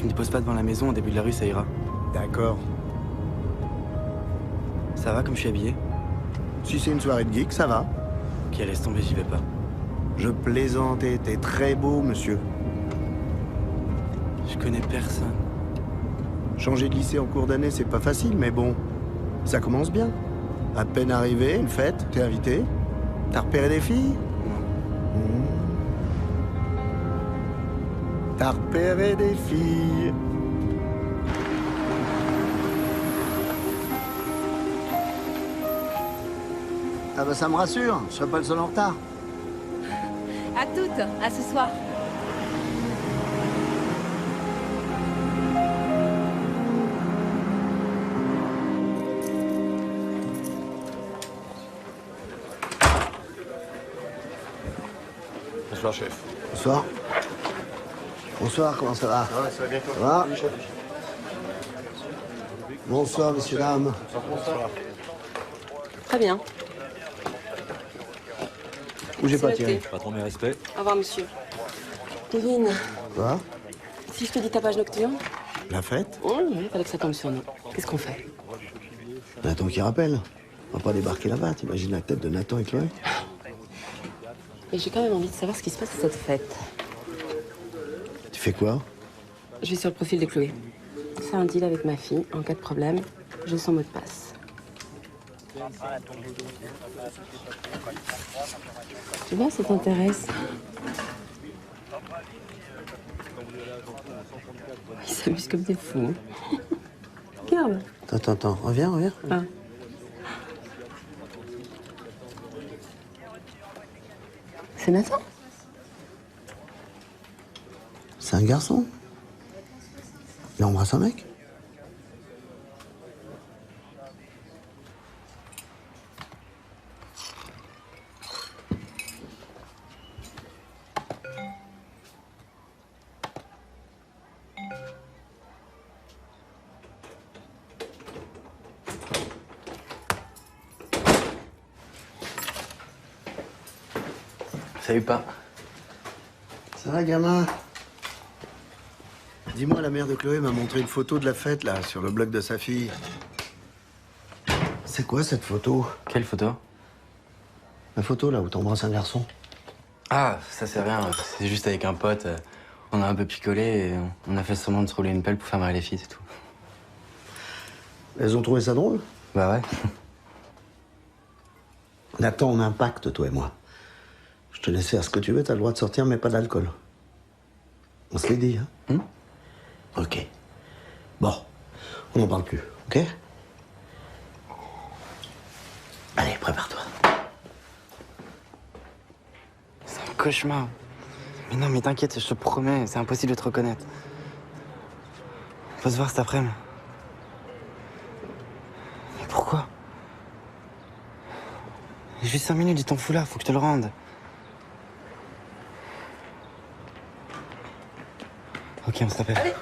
me déposes pas devant la maison, au début de la rue, ça ira. D'accord. Ça va comme je suis habillé? Si c'est une soirée de geek, ça va. Ok, laisse tomber, j'y vais pas. Je plaisantais, t'es très beau, monsieur. Je connais personne. Changer de lycée en cours d'année, c'est pas facile, mais bon, ça commence bien. À peine arrivé, une fête, t'es invité. T'as repéré des filles? Non. T'as repéré des filles. Ah bah ça me rassure, je serai pas le seul en retard. À toutes, à ce soir. Bonsoir, chef. Bonsoir. Bonsoir, comment ça va? Ouais, ça va bien, toi? Ça va? Oui, chef. Bonsoir, messieurs, dames. Bonsoir. Très bien. Bougez pas, C'est Thierry. noté. Pas trop mes respects. Au revoir, monsieur. Kevin, Quoi? si je te dis tapage nocturne, La fête? il fallait que ça tombe sur nous. Qu'est-ce qu'on fait? Nathan qui rappelle. On va pas débarquer là-bas, t'imagines la tête de Nathan et Chloé? Et j'ai quand même envie de savoir ce qui se passe à cette fête. Tu fais quoi? Je vais sur le profil de Chloé. C'est un deal avec ma fille. En cas de problème, j'ai son mot de passe. Tu vois, ça t'intéresse. Ils s'amusent comme des fous. Hein. Regarde. Attends, reviens. Ah. C'est Nathan? C'est un garçon? Il embrasse un mec? Salut, pas. Ça va, gamin? Dis-moi, la mère de Chloé m'a montré une photo de la fête, là, sur le blog de sa fille. C'est quoi, cette photo? Quelle photo? La photo, là, où t'embrasses un garçon. Ah, ça c'est rien, c'est juste avec un pote. On a un peu picolé et on a fait semblant de se rouler une pelle pour faire marrer les filles, c'est tout. Elles ont trouvé ça drôle? Bah ouais. Nathan, on a un pacte, toi et moi. Je te laisse faire ce que tu veux, t'as le droit de sortir, mais pas d'alcool. On se l'est dit, hein? Ok. Bon, on n'en parle plus, ok? Allez, prépare-toi. C'est un cauchemar. Mais non, mais t'inquiète, je te promets, c'est impossible de te reconnaître. On va se voir cet après-midi. Mais pourquoi? J'ai juste 5 minutes, dis ton foulard, faut que je te le rende. Ok, on se rappelle. Allez.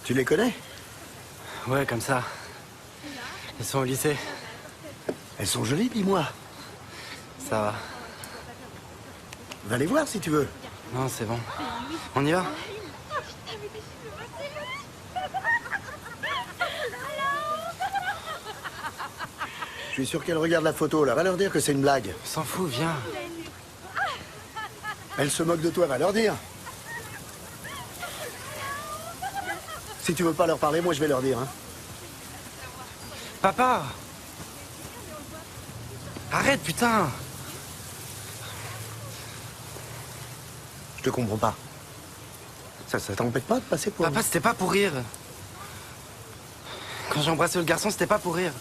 Tu les connais? Ouais, comme ça. Elles sont au lycée. Elles sont jolies, dis-moi. Ça va. Va les voir si tu veux. Non, c'est bon. On y va? Je suis sûr qu'elles regardent la photo, là. Va leur dire que c'est une blague. On s'en fout, viens. Elles se moquent de toi, va leur dire. Si tu veux pas leur parler, moi je vais leur dire, hein. Papa! Arrête, putain! Je te comprends pas. Ça t'empêche pas de passer pour... Papa, c'était pas pour rire. Quand j'ai embrassé le garçon, c'était pas pour rire.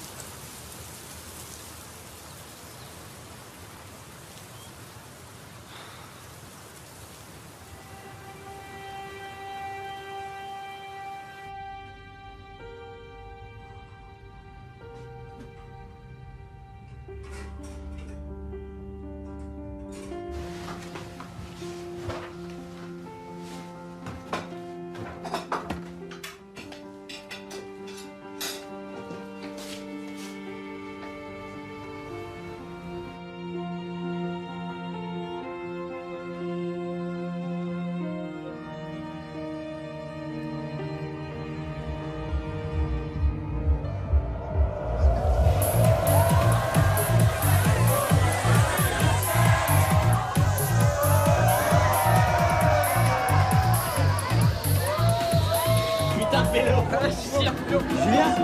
Julien?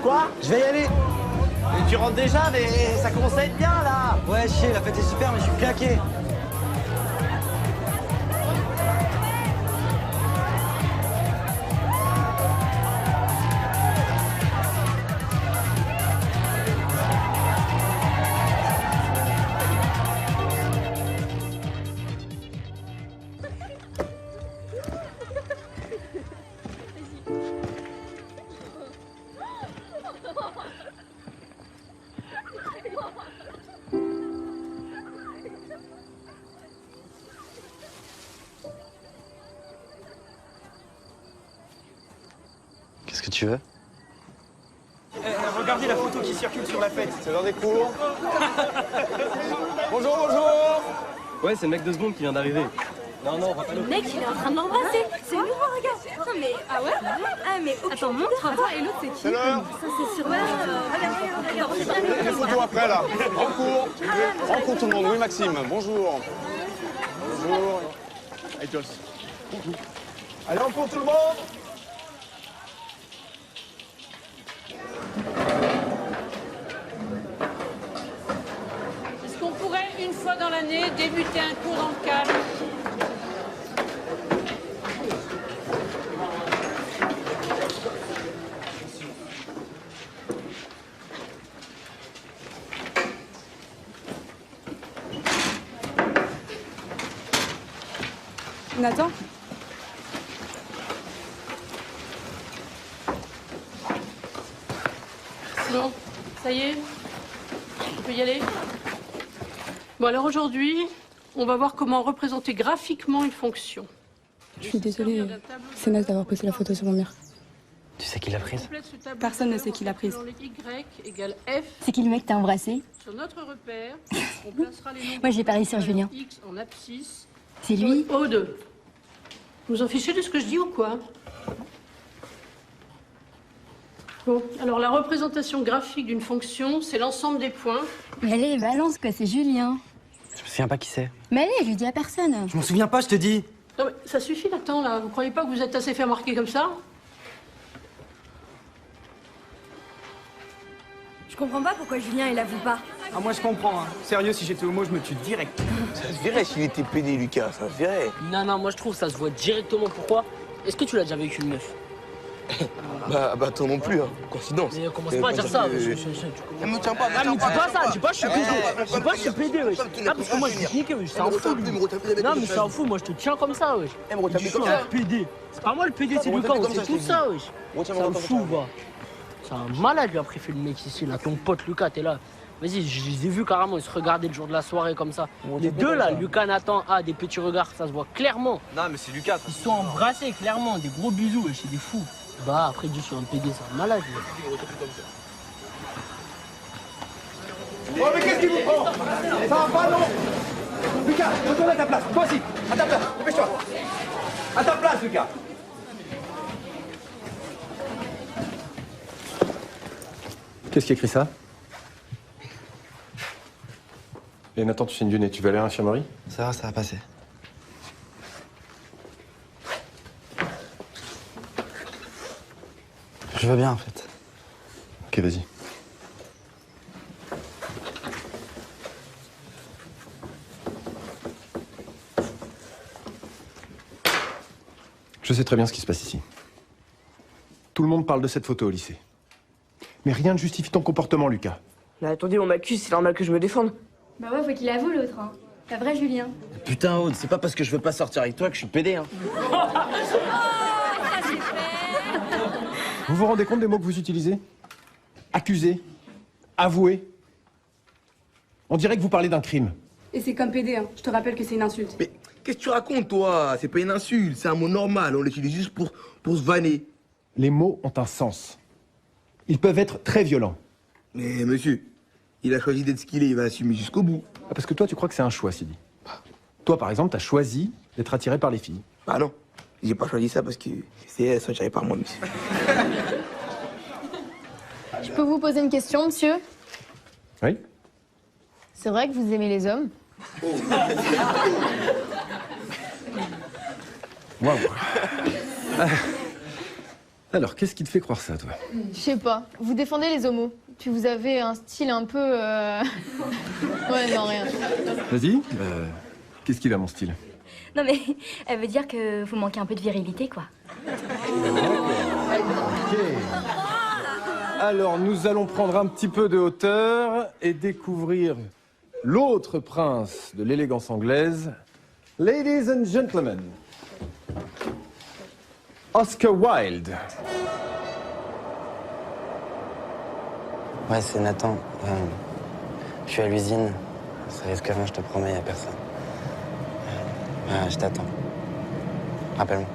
Quoi? Je vais y aller. Et tu rentres déjà, mais ça commence à être bien là. Ouais, chier, la fête est super, mais je suis claqué. Qu'est-ce que tu veux? Regardez la photo qui circule sur la fête. C'est l'heure des cours. Bonjour, bonjour. Ouais, c'est le mec de seconde qui vient d'arriver. Non, on va pas le... Le mec, il est en train de l'embrasser. C'est nouveau, regarde. Attends, mais... Ah ouais? Ah, mais... Attends, montre. Attends, et l'autre, c'est qui? C'est l'heure. Ça, c'est sur... Regarde. Les photos après, là. En cours tout le monde. Oui, Maxime. Bonjour. Bonjour. Allez, Joss. Allez, en cours tout le monde. Est-ce qu'on pourrait, une fois dans l'année, débuter un cours dans le calme? Nathan? Bon, ça y est, on peut y aller. Bon, alors aujourd'hui, on va voir comment représenter graphiquement une fonction. Je suis désolée, c'est naze d'avoir posé la photo sur mon mur. Tu sais qui l'a prise? Personne ne sait qui l'a prise. Y égale F. C'est qui le mec que t'as embrassé? Sur notre repère, on placera les nombres. Moi, j'ai parié sur Julien. X en abscisse. C'est lui? O2. Vous en fichez de ce que je dis ou quoi? Bon, alors la représentation graphique d'une fonction, c'est l'ensemble des points. Mais allez, balance quoi, c'est Julien. Je me souviens pas qui c'est. Mais allez, je lui dis à personne. Je m'en souviens pas, je te dis. Non mais ça suffit Nathan là, vous croyez pas que vous êtes assez fait remarquer comme ça? Je comprends pas pourquoi Julien, il avoue pas. Ah, moi je comprends, hein. Sérieux, si j'étais homo, je me tue direct. Ça se verrait s'il était pédé, Lucas. Ça se verrait. Non, moi je trouve que ça se voit directement. Pourquoi? Est-ce que tu l'as déjà vu avec une meuf? Bah, toi non plus, hein. Coïncidence. Mais commence pas à dire ça. Me tiens pas, Ah, mais dis pas ça, dis pas je suis pédé. Dis pas je suis pédé, wesh. Ah, parce que moi je suis niqué, wesh. C'est un fou, lui. Non, mais c'est un fou, moi je te tiens comme ça, wesh. Je suis un pédé. C'est pas moi le pédé, c'est Lucas, on sait tout ça, wesh. C'est un fou, va. C'est un malade, lui, après, il fait le mec ici, là. Ton pote Lucas, t'es là. Vas-y, je les ai vus carrément, ils se regardaient le jour de la soirée comme ça. Les deux là, Lucas, Nathan, des petits regards, ça se voit clairement. Non, mais c'est Lucas. Ils sont embrassés, clairement, des gros bisous, wesh, c'est des fous. Bah, après, je suis un PD, c'est un malade, lui. Oh, mais qu'est-ce qui vous prend? Ça va pas, non? Lucas, retourne à ta place. Toi aussi, à ta place. Dépêche-toi. À ta place, Lucas. Qu'est-ce qui écrit ça? Et Nathan, tu saignes du nez, tu vas aller à l'infirmerie? Ça va passer. Je veux bien en fait. Ok, vas-y. Je sais très bien ce qui se passe ici. Tout le monde parle de cette photo au lycée. Mais rien ne justifie ton comportement, Lucas. Mais attendez, on m'accuse, c'est normal que je me défende. Bah ouais, faut qu'il avoue l'autre, hein. La vraie Julien. Putain, Aude, c'est pas parce que je veux pas sortir avec toi que je suis pédé, hein. Vous vous rendez compte des mots que vous utilisez? Accuser, avouer. On dirait que vous parlez d'un crime. Et c'est comme PD, hein. Je te rappelle que c'est une insulte. Mais qu'est-ce que tu racontes, toi? C'est pas une insulte, c'est un mot normal. On l'utilise juste pour se vanner. Les mots ont un sens. Ils peuvent être très violents. Mais monsieur, il a choisi d'être ce qu'il est, il va assumer jusqu'au bout. Ah, parce que toi, tu crois que c'est un choix, Sidi. Toi, par exemple, t'as choisi d'être attiré par les filles. Bah non, j'ai pas choisi ça parce que c'est elles sont attirées par moi, monsieur. Je peux vous poser une question, monsieur? Oui? C'est vrai que vous aimez les hommes? Waouh. Alors, qu'est-ce qui te fait croire ça, toi? Je sais pas. Vous défendez les homos. Puis vous avez un style un peu... Ouais, non, rien. Vas-y. Qu'est-ce qu'il a, mon style? Non mais, elle veut dire que vous manquez un peu de virilité, quoi. Ok. Alors, nous allons prendre un petit peu de hauteur et découvrir l'autre prince de l'élégance anglaise. Ladies and gentlemen, Oscar Wilde. Ouais, c'est Nathan. Je suis à l'usine. Ça risque rien, je te promets, y a personne. Je t'attends. Rappelle-moi.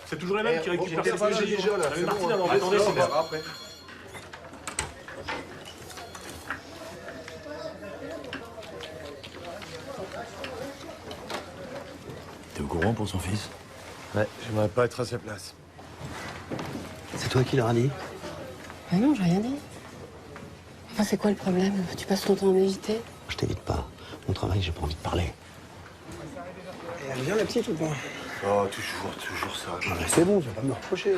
C'est toujours les mêmes qui récupèrent cette Martine, attendez, c'est bon. T'es au courant pour son fils? Ouais, j'aimerais pas être à sa place. C'est toi qui leur as dit? Ah non, j'ai rien dit. Enfin, c'est quoi le problème? Tu passes ton temps à m'éviter? Je t'évite pas. Mon travail, j'ai pas envie de parler. Et elle vient la petite ou pas? Oh, toujours ça. C'est bon, tu vas pas me reprocher.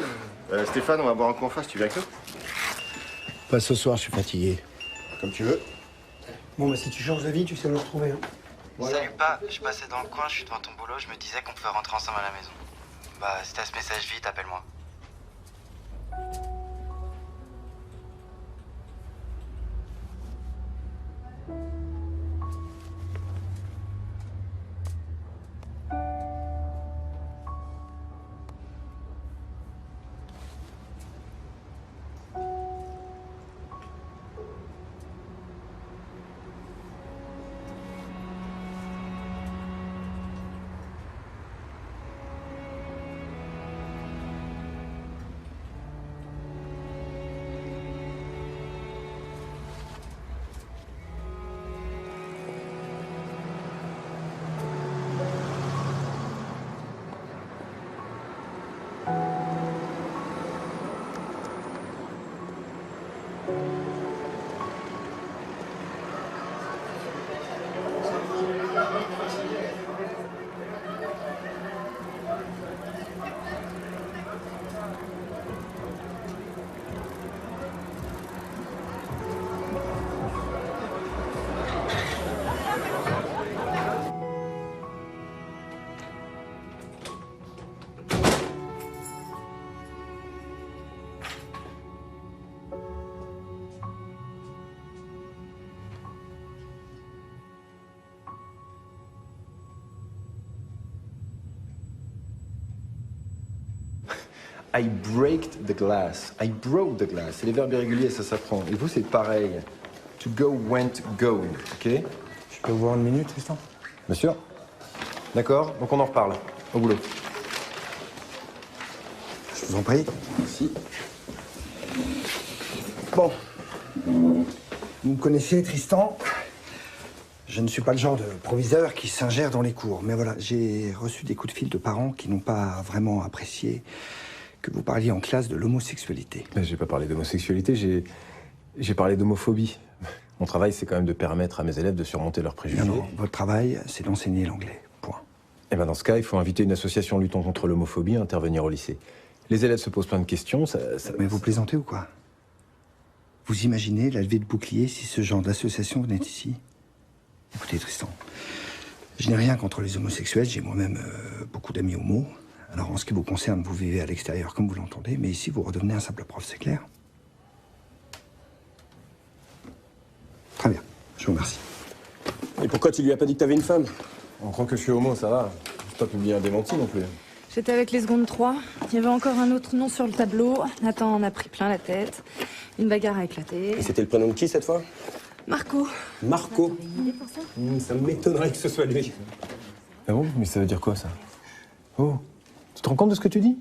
Stéphane, on va boire un coup en face, tu viens avec nous? Pas ce soir, je suis fatigué. Comme tu veux. Bon, bah si tu changes d'avis, tu sais me retrouver. Hein. Salut pas, je passais dans le coin, je suis devant ton boulot, je me disais qu'on pouvait rentrer ensemble à la maison. Bah, si t'as ce message vite, appelle-moi. I break the glass. I broke the glass. C'est les verbes irréguliers, ça s'apprend. Et vous, c'est pareil. To go, went, going. OK? Je peux vous voir une minute, Tristan? Bien sûr. D'accord, donc on en reparle. Au boulot. Je vous en prie. Merci. Bon. Vous me connaissez, Tristan. Je ne suis pas le genre de proviseur qui s'ingère dans les cours. Mais voilà, j'ai reçu des coups de fil de parents qui n'ont pas vraiment apprécié que vous parliez en classe de l'homosexualité. Mais j'ai pas parlé d'homosexualité, j'ai parlé d'homophobie. Mon travail, c'est quand même de permettre à mes élèves de surmonter leurs préjugés. Non, votre travail, c'est d'enseigner l'anglais. Point. Et ben dans ce cas, il faut inviter une association luttant contre l'homophobie à intervenir au lycée. Les élèves se posent plein de questions, ça... Mais vous plaisantez ou quoi? Vous imaginez la levée de bouclier si ce genre d'association venait ici? Écoutez, Tristan, je n'ai rien contre les homosexuels, j'ai moi-même beaucoup d'amis homos. Alors, en ce qui vous concerne, vous vivez à l'extérieur comme vous l'entendez, mais ici, vous redevenez un simple prof, c'est clair? Très bien, je vous remercie. Et pourquoi tu lui as pas dit que t'avais une femme? On croit que je suis homo, ça va. pas publié un démenti non plus. J'étais avec les secondes 3. Il y avait encore un autre nom sur le tableau. Nathan en a pris plein la tête. Une bagarre a éclaté. Et c'était le prénom de qui cette fois? Marco. Marco. Ça m'étonnerait que ce soit lui. Ah bon? Mais ça veut dire quoi, ça? Oh, tu te rends compte de ce que tu dis?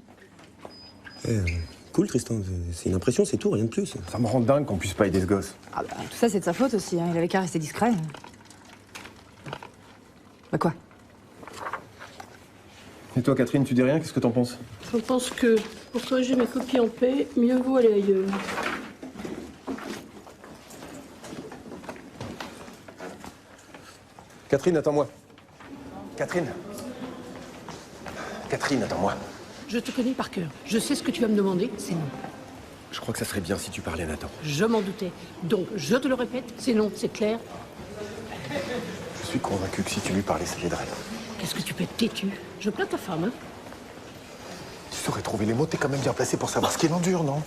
Cool, Tristan. C'est une impression, c'est tout, rien de plus. Ça me rend dingue qu'on puisse pas aider ce gosse. Ah bah, tout ça, c'est de sa faute aussi. Hein. Il avait qu'à rester discret. Bah quoi? Et toi, Catherine, tu dis rien? Qu'est-ce que t'en penses? Je pense que pour corriger mes copies en paix, mieux vaut aller ailleurs. Catherine, attends-moi. Catherine. Catherine, attends-moi. Je te connais par cœur. Je sais ce que tu vas me demander, c'est non. Je crois que ça serait bien si tu parlais à Nathan. Je m'en doutais. Donc, je te le répète, c'est non, c'est clair. Je suis convaincu que si tu lui parlais, ça l'aiderait. Qu'est-ce que tu peux être têtu? Je plains ta femme, hein? Tu saurais trouver les mots, t'es quand même bien placé pour savoir ce qu'il endure, non?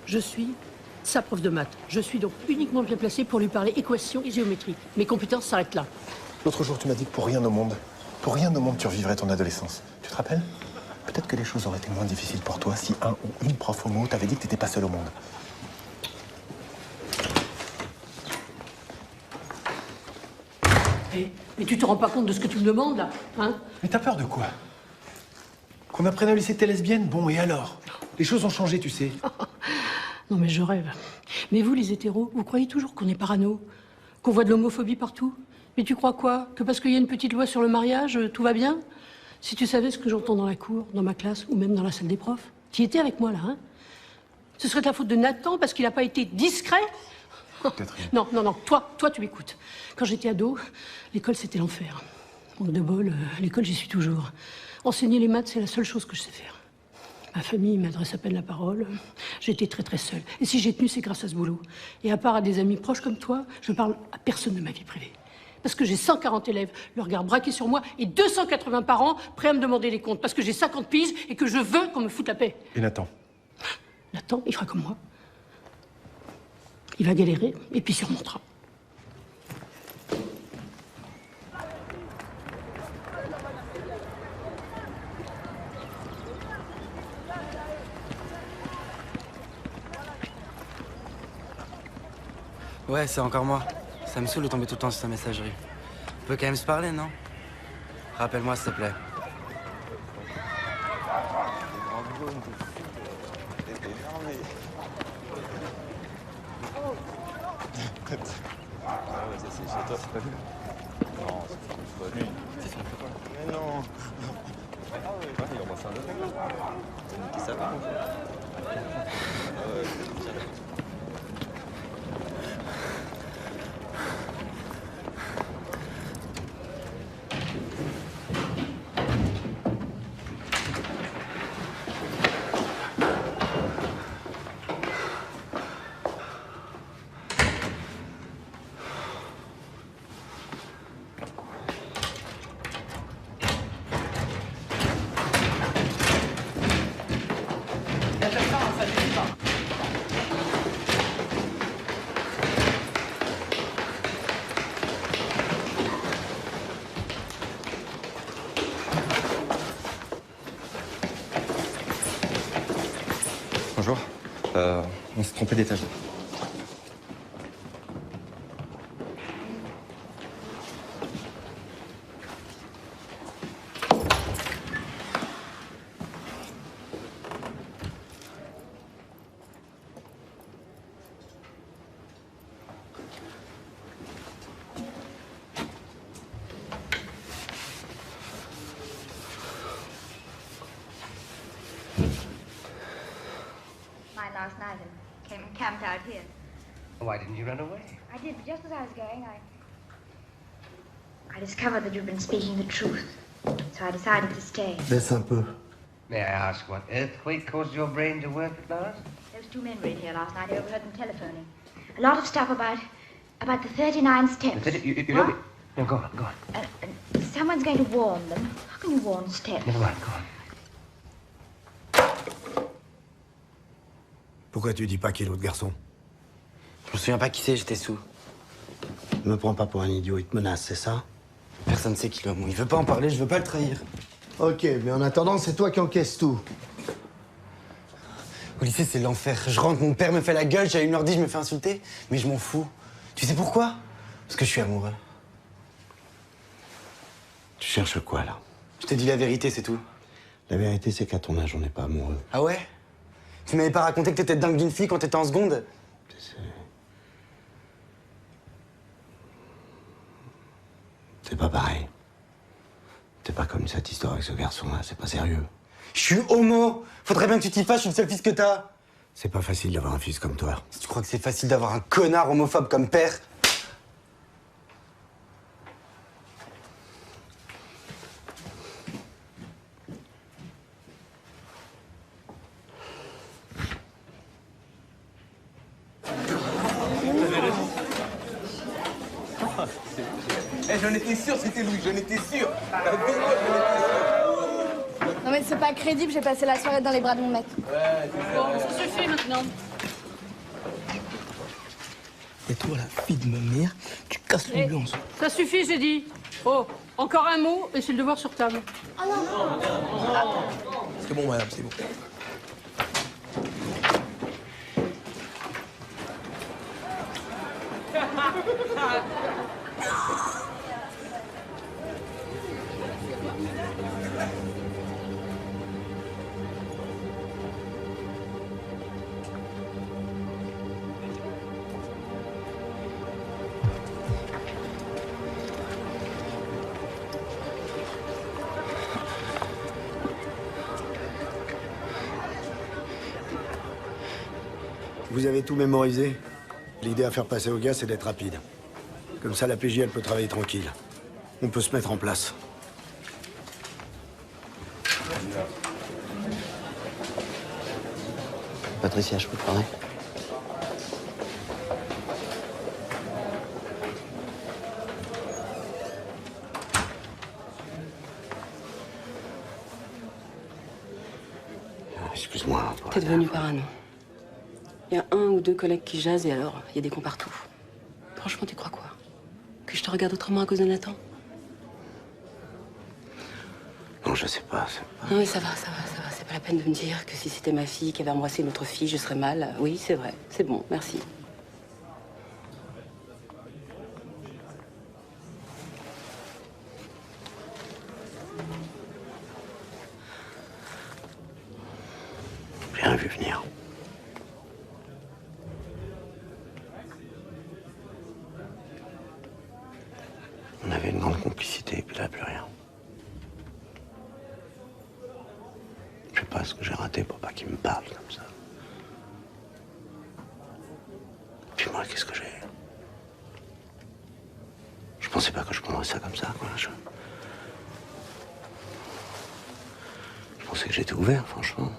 Je suis sa prof de maths. Je suis donc uniquement bien placée pour lui parler équation et géométrie. Mes compétences s'arrêtent là. L'autre jour, tu m'as dit que pour rien au monde, tu revivrais ton adolescence. Tu te rappelles? Peut-être que les choses auraient été moins difficiles pour toi si un ou une prof homo t'avait dit que t'étais pas seul au monde. Mais tu te rends pas compte de ce que tu me demandes, là, hein? Mais t'as peur de quoi? Qu'on apprenne au lycée que t'es lesbienne? Bon, et alors? Les choses ont changé, tu sais. Non, mais je rêve. Mais vous, les hétéros, vous croyez toujours qu'on est parano? Qu'on voit de l'homophobie partout? Mais tu crois quoi? Que parce qu'il y a une petite loi sur le mariage, tout va bien? Si tu savais ce que j'entends dans la cour, dans ma classe, ou même dans la salle des profs, tu étais avec moi, là, hein? Ce serait de la faute de Nathan parce qu'il n'a pas été discret? Catherine. Non, non, non, toi, tu m'écoutes. Quand j'étais ado, l'école, c'était l'enfer. Manque de bol, l'école, j'y suis toujours. Enseigner les maths, c'est la seule chose que je sais faire. Ma famille m'adresse à peine la parole. J'étais très, très seule. Et si j'ai tenu, c'est grâce à ce boulot. Et à part à des amis proches comme toi, je parle à personne de ma vie privée. Parce que j'ai 140 élèves, le regard braqué sur moi, et 280 parents prêts à me demander des comptes. Parce que j'ai 50 piges et que je veux qu'on me foute la paix. Et Nathan? Nathan, il fera comme moi. Il va galérer, et puis surmontera. Ouais, c'est encore moi. Ça me saoule de tomber tout le temps sur sa messagerie. On peut quand même se parler, non? Rappelle-moi, s'il te plaît. Bonjour. On s'est trompé d'étage. Last night and came and camped out here. Why didn't you run away? I did, but just as I was going, I discovered that you've been speaking the truth. So I decided to stay. Laisse un peu. May I ask what earthquake caused your brain to work at last? There was 2 men were in here last night. I overheard them telephoning. A lot of stuff about the 39 steps. You know, no, go on. Someone's going to warn them. How can you warn steps? Never mind, go on. Pourquoi tu dis pas qui est l'autre garçon? Je me souviens pas qui c'est, j'étais sous. Me prends pas pour un idiot, il te menace, c'est ça? Personne sait qu'il est homo. Il veut pas en parler, je veux pas le trahir. Ok, mais en attendant, c'est toi qui encaisses tout. Au lycée, c'est l'enfer. Je rentre, mon père me fait la gueule, j'ai une ordi, je me fais insulter. Mais je m'en fous. Tu sais pourquoi? Parce que je suis amoureux. Tu cherches quoi, là? Je te dis la vérité, c'est tout. La vérité, c'est qu'à ton âge, on n'est pas amoureux. Ah ouais? Tu m'avais pas raconté que t'étais dingue d'une fille quand t'étais en seconde? C'est pas pareil. T'es pas comme cette histoire avec ce garçon-là, c'est pas sérieux. Je suis homo! Faudrait bien que tu t'y fasses, je suis le seul fils que t'as! C'est pas facile d'avoir un fils comme toi. Si tu crois que c'est facile d'avoir un connard homophobe comme père... Eh, j'en étais sûr, c'était Louis, j'en étais sûr. Non mais c'est pas crédible, j'ai passé la soirée dans les bras de mon mec. Bon, ça suffit maintenant. Et toi, la fille de ma mère, tu casses l'ambiance. Ça suffit, j'ai dit. Oh, encore un mot et c'est le devoir sur table. Ah non. C'est bon, madame, c'est bon. Vous avez tout mémorisé? L'idée à faire passer au gars, c'est d'être rapide. Comme ça, la PJ, elle peut travailler tranquille. On peut se mettre en place. Patricia, je peux te parler? Excuse-moi. T'es devenu parano. Il y a 1 ou 2 collègues qui jasent et alors, il y a des cons partout. Franchement, tu crois quoi? Que je te regarde autrement à cause de Nathan? Non, je sais pas. Non mais ça va. C'est pas la peine de me dire que si c'était ma fille qui avait embrassé une autre fille, je serais mal. Oui, c'est vrai. C'est bon, merci. J'ai rien vu venir. On avait une grande complicité, et puis là, plus rien. Je sais pas ce que j'ai raté pour pas qu'il me parle comme ça. Puis moi, qu'est-ce que j'ai? Je pensais pas que je prendrais ça comme ça, quoi. Je pensais que j'étais ouvert, franchement.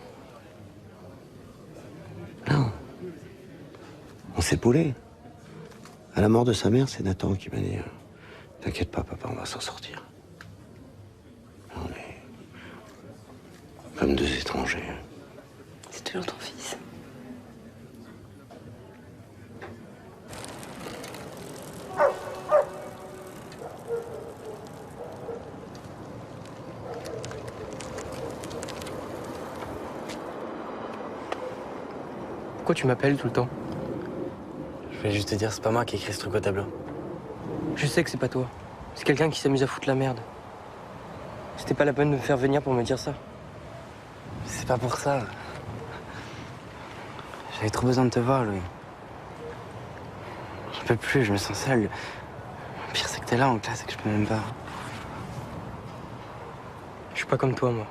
Non. On s'est poulé. À la mort de sa mère, c'est Nathan qui m'a dit t'inquiète pas, papa, on va s'en sortir. On est comme 2 étrangers. C'est toujours ton fils. Pourquoi tu m'appelles tout le temps? Je voulais juste te dire, c'est pas moi qui ai écrit ce truc au tableau. Je sais que c'est pas toi. C'est quelqu'un qui s'amuse à foutre la merde. C'était pas la peine de me faire venir pour me dire ça. C'est pas pour ça. J'avais trop besoin de te voir, Louis. J'en peux plus, je me sens seul. Le pire, c'est que t'es là en classe et que je peux même pas. Je suis pas comme toi, moi.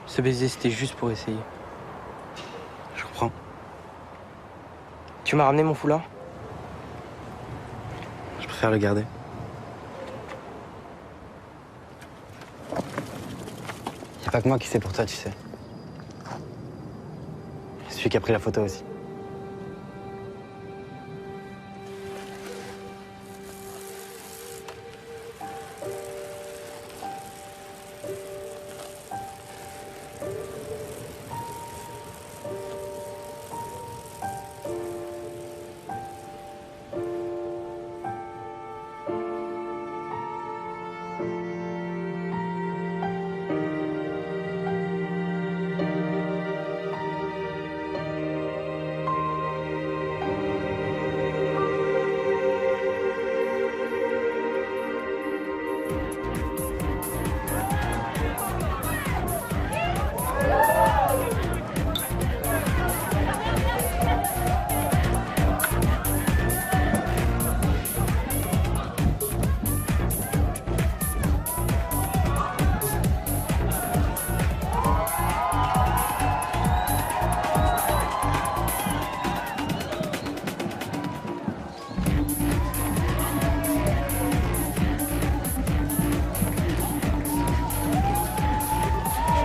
Ce baiser, c'était juste pour essayer. Je comprends. Tu m'as ramené mon foulard? Je préfère le garder. Y a pas que moi qui sais pour toi, tu sais. C'est celui qui a pris la photo aussi.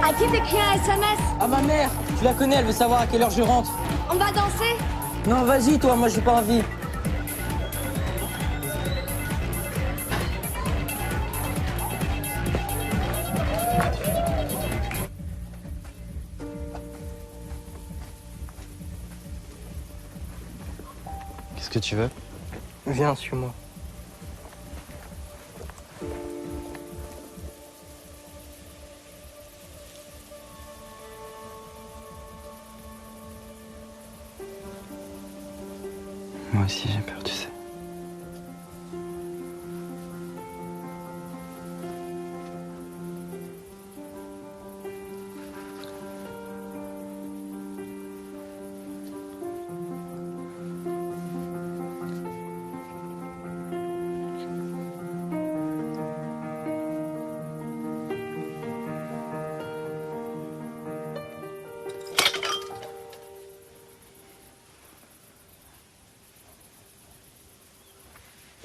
À qui t'écris un SMS? À ma mère. Tu la connais, elle veut savoir à quelle heure je rentre. On va danser? Non, vas-y, toi, moi j'ai pas envie. Qu'est-ce que tu veux? Viens, suis-moi. Moi aussi j'ai peur, tu sais.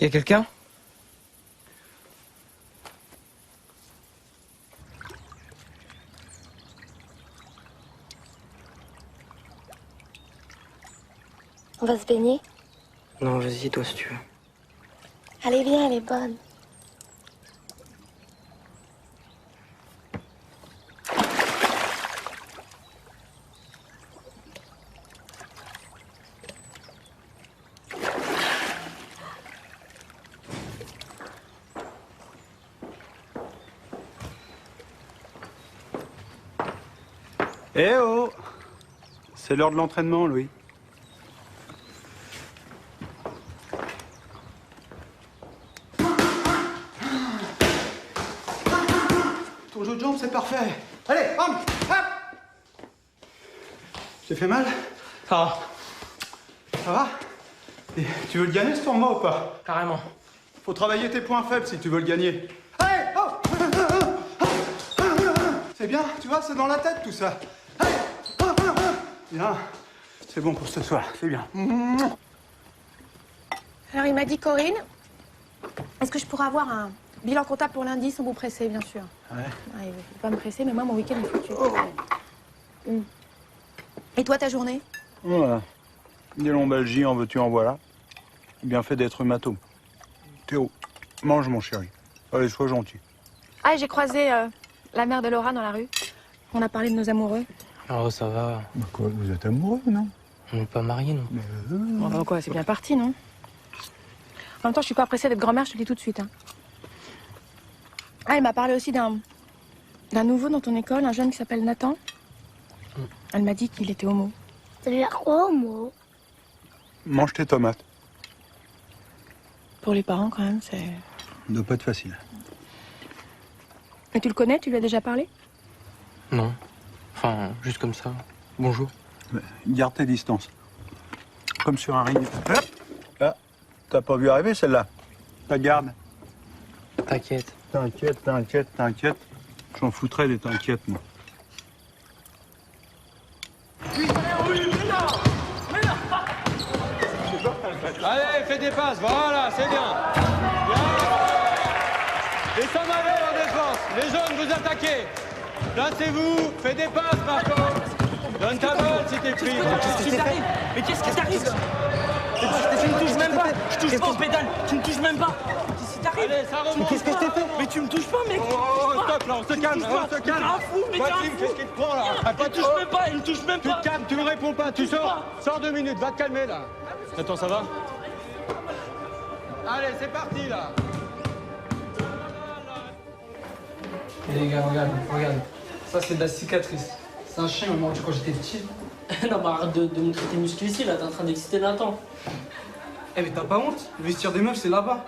Y a quelqu'un? On va se baigner? Non, vas-y, toi, si tu veux. Allez, viens, elle est bonne. Eh oh! C'est l'heure de l'entraînement, Louis. Ton jeu de jambes, c'est parfait. Allez, hop, hop! J'ai fait mal? Ça va. Ça va? Et tu veux le gagner, ce tournoi, ou pas? Carrément. Faut travailler tes points faibles si tu veux le gagner. Allez, oh! C'est bien, tu vois, c'est dans la tête, tout ça. Allez! Bien. C'est bon pour ce soir, c'est bien. Alors, il m'a dit, Corinne, est-ce que je pourrais avoir un bilan comptable pour lundi sans vous presser, bien sûr? Ouais. Il ne faut pas me presser, mais moi, mon week-end est foutu. Et toi, ta journée? Voilà. Des lombalgies, en veux-tu, en voilà. Bien fait d'être rhumato. Théo, mange, mon chéri. Allez, sois gentil. Ah, j'ai croisé la mère de Laura dans la rue. On a parlé de nos amoureux. Oh, ça va. Bah quoi, vous êtes amoureux, non? On n'est pas mariés, non? Bon, bah, quoi, c'est bien parti, non? En même temps, je suis pas pressée d'être grand-mère, je te le dis tout de suite. Hein. Ah, elle m'a parlé aussi d'un nouveau dans ton école, un jeune qui s'appelle Nathan. Elle m'a dit qu'il était homo. C'est homo? Mange tes tomates. Pour les parents, quand même, c'est... Ça doit pas être facile. Et tu le connais? Tu lui as déjà parlé? Non. Enfin, juste comme ça. Bonjour. Ouais, garde tes distances. Comme sur un ring. Hop! Ah, t'as pas vu arriver celle-là? La garde. T'inquiète. T'inquiète. J'en foutrais des t'inquiètes, moi. Allez, fais des passes, voilà, c'est bien. Et s'en aller en défense. Les jaunes, vous attaquez. Placez-vous, fais des passes, Marco. Donne ta balle si t'es pris. Qu'est-ce qui t'arrive? Mais qu'est-ce qui t'arrive? Tu me touches même pas. Je touche pas au pédale. Tu me touches même pas. Qu'est-ce qui t'arrive? Allez, ça remonte. Mais qu'est-ce que je t'ai fait? Mais tu me touches pas, mec. Oh, stop là, on se calme, on se calme. T'es un fou, mais t'es un fou. Qu'est-ce qu'il te prend là? Il me touche même pas, il me touche même pas. Tu te calmes, tu me réponds pas, tu sors. Sors 2 minutes, va te calmer là. Attends, ça va? Allez, c'est parti là. Et les gars, regarde. Ça, c'est de la cicatrice. C'est un chien, il m'a mordu quand j'étais petit. Non, mais arrête de me traiter musclé ici, là, t'es en train d'exciter Nathan. Eh, mais t'as pas honte? Le vestiaire des meufs, c'est là-bas.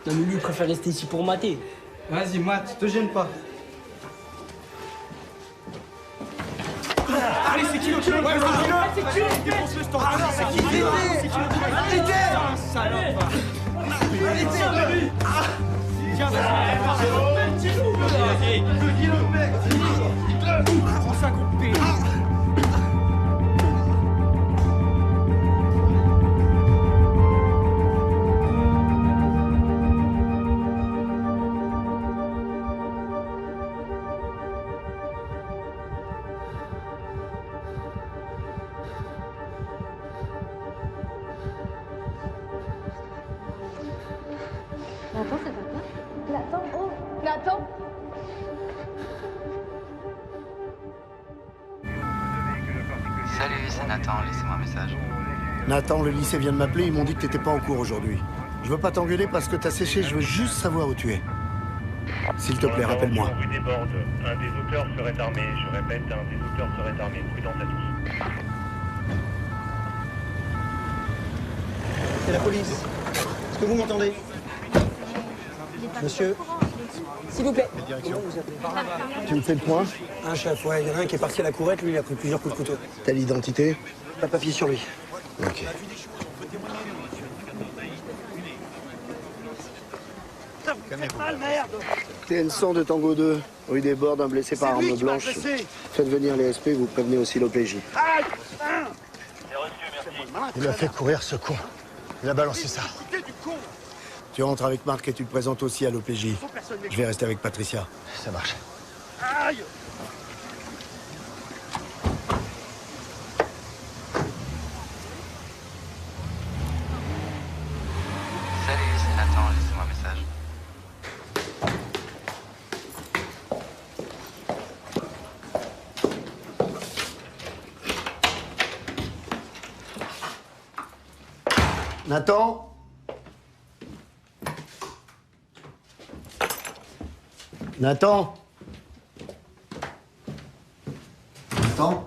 Non, mais lui, il préfère rester ici pour mater. Vas-y, mate, te gêne pas. Allez, c'est qui le kilo? Ouais, c'est qui? Défonce-le, je t'en prie. C'est qui? C'est qui le kilo? Arrêtez! Salope! Allez, tiens, lui! Tiens, vas-y. Le kilo, mec! Prends ça, coup de pied. Nathan, ça va bien? Nathan, oh, Nathan. Salut, c'est Nathan, laissez-moi un message. Nathan, le lycée vient de m'appeler, ils m'ont dit que t'étais pas en cours aujourd'hui. Je veux pas t'engueuler parce que t'as séché, je veux juste savoir où tu es. S'il te plaît, rappelle-moi. Rue des Bordes, un des auteurs serait armé. Je répète, un des auteurs serait armé. Prudence à tous. C'est la police. Est-ce que vous m'entendez? Monsieur? S'il vous plaît. Tu me fais le point? Un chef, ouais. Il y en a un qui est parti à la courette, lui, il a pris plusieurs coups de couteau. T'as l'identité? Pas de papier sur lui. Ok. TN100 de Tango 2, rue des Bordes, un blessé par arme blanche. Faites venir les SP, vous prévenez aussi l'OPJ. Il a fait courir ce con. Il a balancé ça. Tu rentres avec Marc et tu te présentes aussi à l'OPJ. Je vais rester avec Patricia. Ça marche. Salut, c'est Nathan, laissez-moi un message. Nathan? Nathan? Nathan?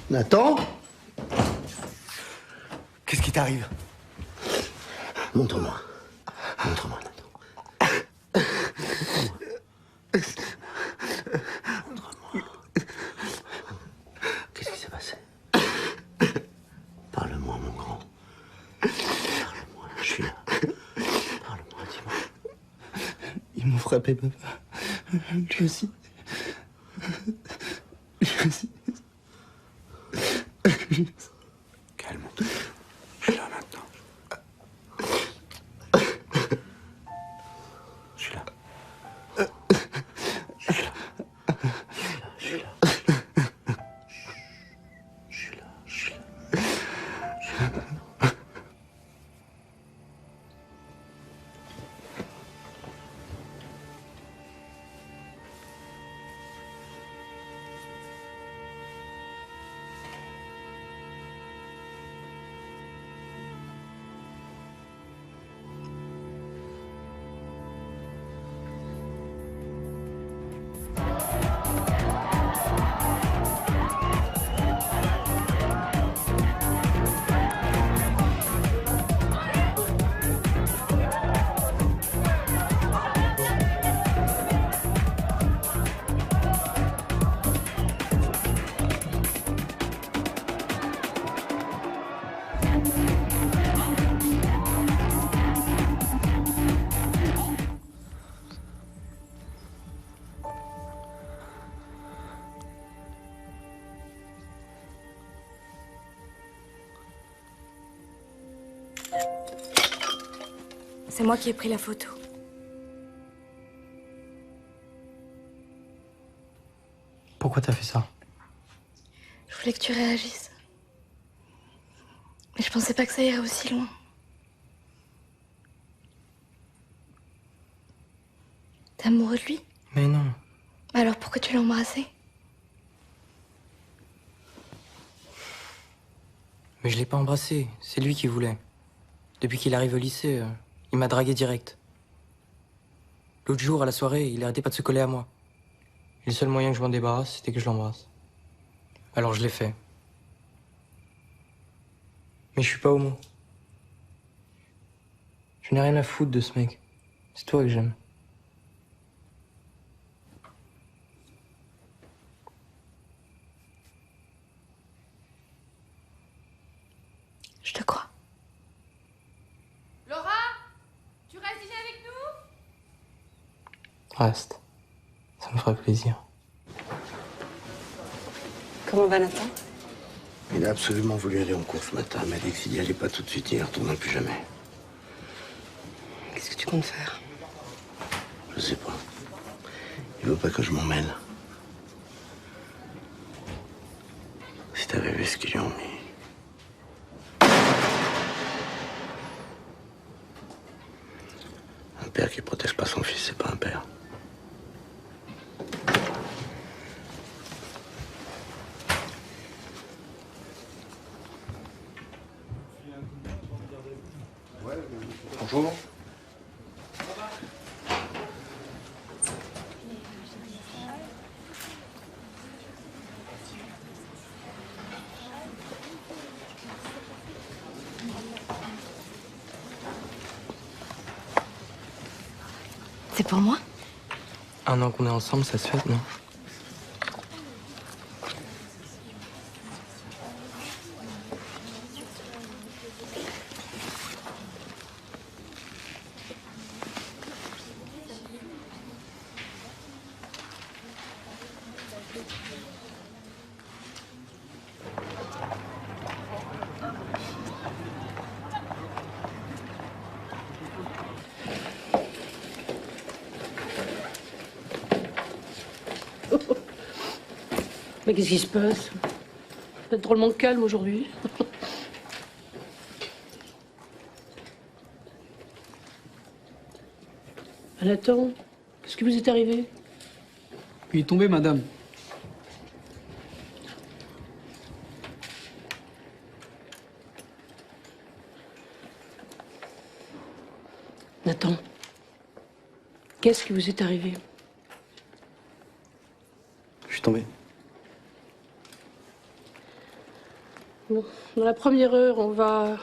Nathan? Qu'est-ce qui t'arrive? Montre-moi. Montre-moi, Nathan. Montre-moi. Qu'est-ce qui s'est passé? Parle-moi, mon grand. Parle-moi, je suis là. Parle-moi, dis-moi. Ils m'ont frappé, papa. Lui aussi. Lui aussi. Calme-toi. Je suis là maintenant. Je suis là. Je suis là. Je suis là. Je suis là. Je suis là. C'est moi qui ai pris la photo. Pourquoi t'as fait ça? Je voulais que tu réagisses. Mais je pensais pas que ça irait aussi loin. T'es amoureux de lui? Mais non. Alors pourquoi tu l'as embrassé? Mais je l'ai pas embrassé. C'est lui qui voulait. Depuis qu'il arrive au lycée, il m'a dragué direct. L'autre jour, à la soirée, il arrêtait pas de se coller à moi. Et le seul moyen que je m'en débarrasse, c'était que je l'embrasse. Alors je l'ai fait. Mais je suis pas homo. Je n'ai rien à foutre de ce mec. C'est toi que j'aime. Je te crois. Laura, tu restes dîner avec nous? Reste. Ça me ferait plaisir. Comment va Nathan? Il a absolument voulu aller en cours ce matin, mais dès que s'il n'y allait pas tout de suite, il ne retournera plus jamais. Qu'est-ce que tu comptes faire? Je sais pas. Il veut pas que je m'en mêle. Si t'avais vu ce qu'ils lui ont mis. Un père qui protège pas son fils, c'est pas un père. Bonjour. C'est pour moi? Un an qu'on est ensemble, ça se fait, non? Mais qu'est-ce qui se passe? Vous êtes drôlement calme aujourd'hui. Nathan, qu'est-ce qui vous est arrivé? Il est tombé, madame. Nathan, qu'est-ce qui vous est arrivé? Je suis tombé. Bon, dans la première heure, on va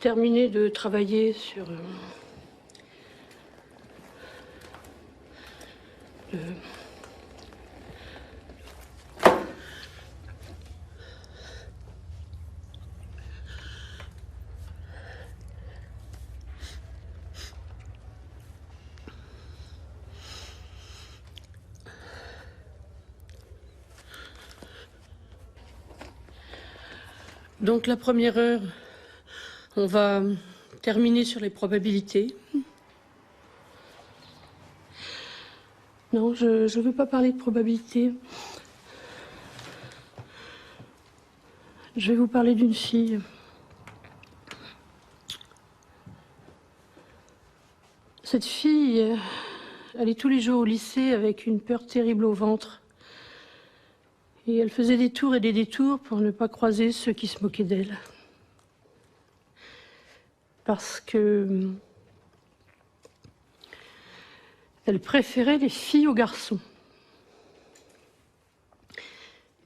terminer de travailler sur le... Donc la première heure, on va terminer sur les probabilités. Non, je ne veux pas parler de probabilités. Je vais vous parler d'une fille. Cette fille, elle est tous les jours au lycée avec une peur terrible au ventre. Et elle faisait des tours et des détours pour ne pas croiser ceux qui se moquaient d'elle. Parce que elle préférait les filles aux garçons.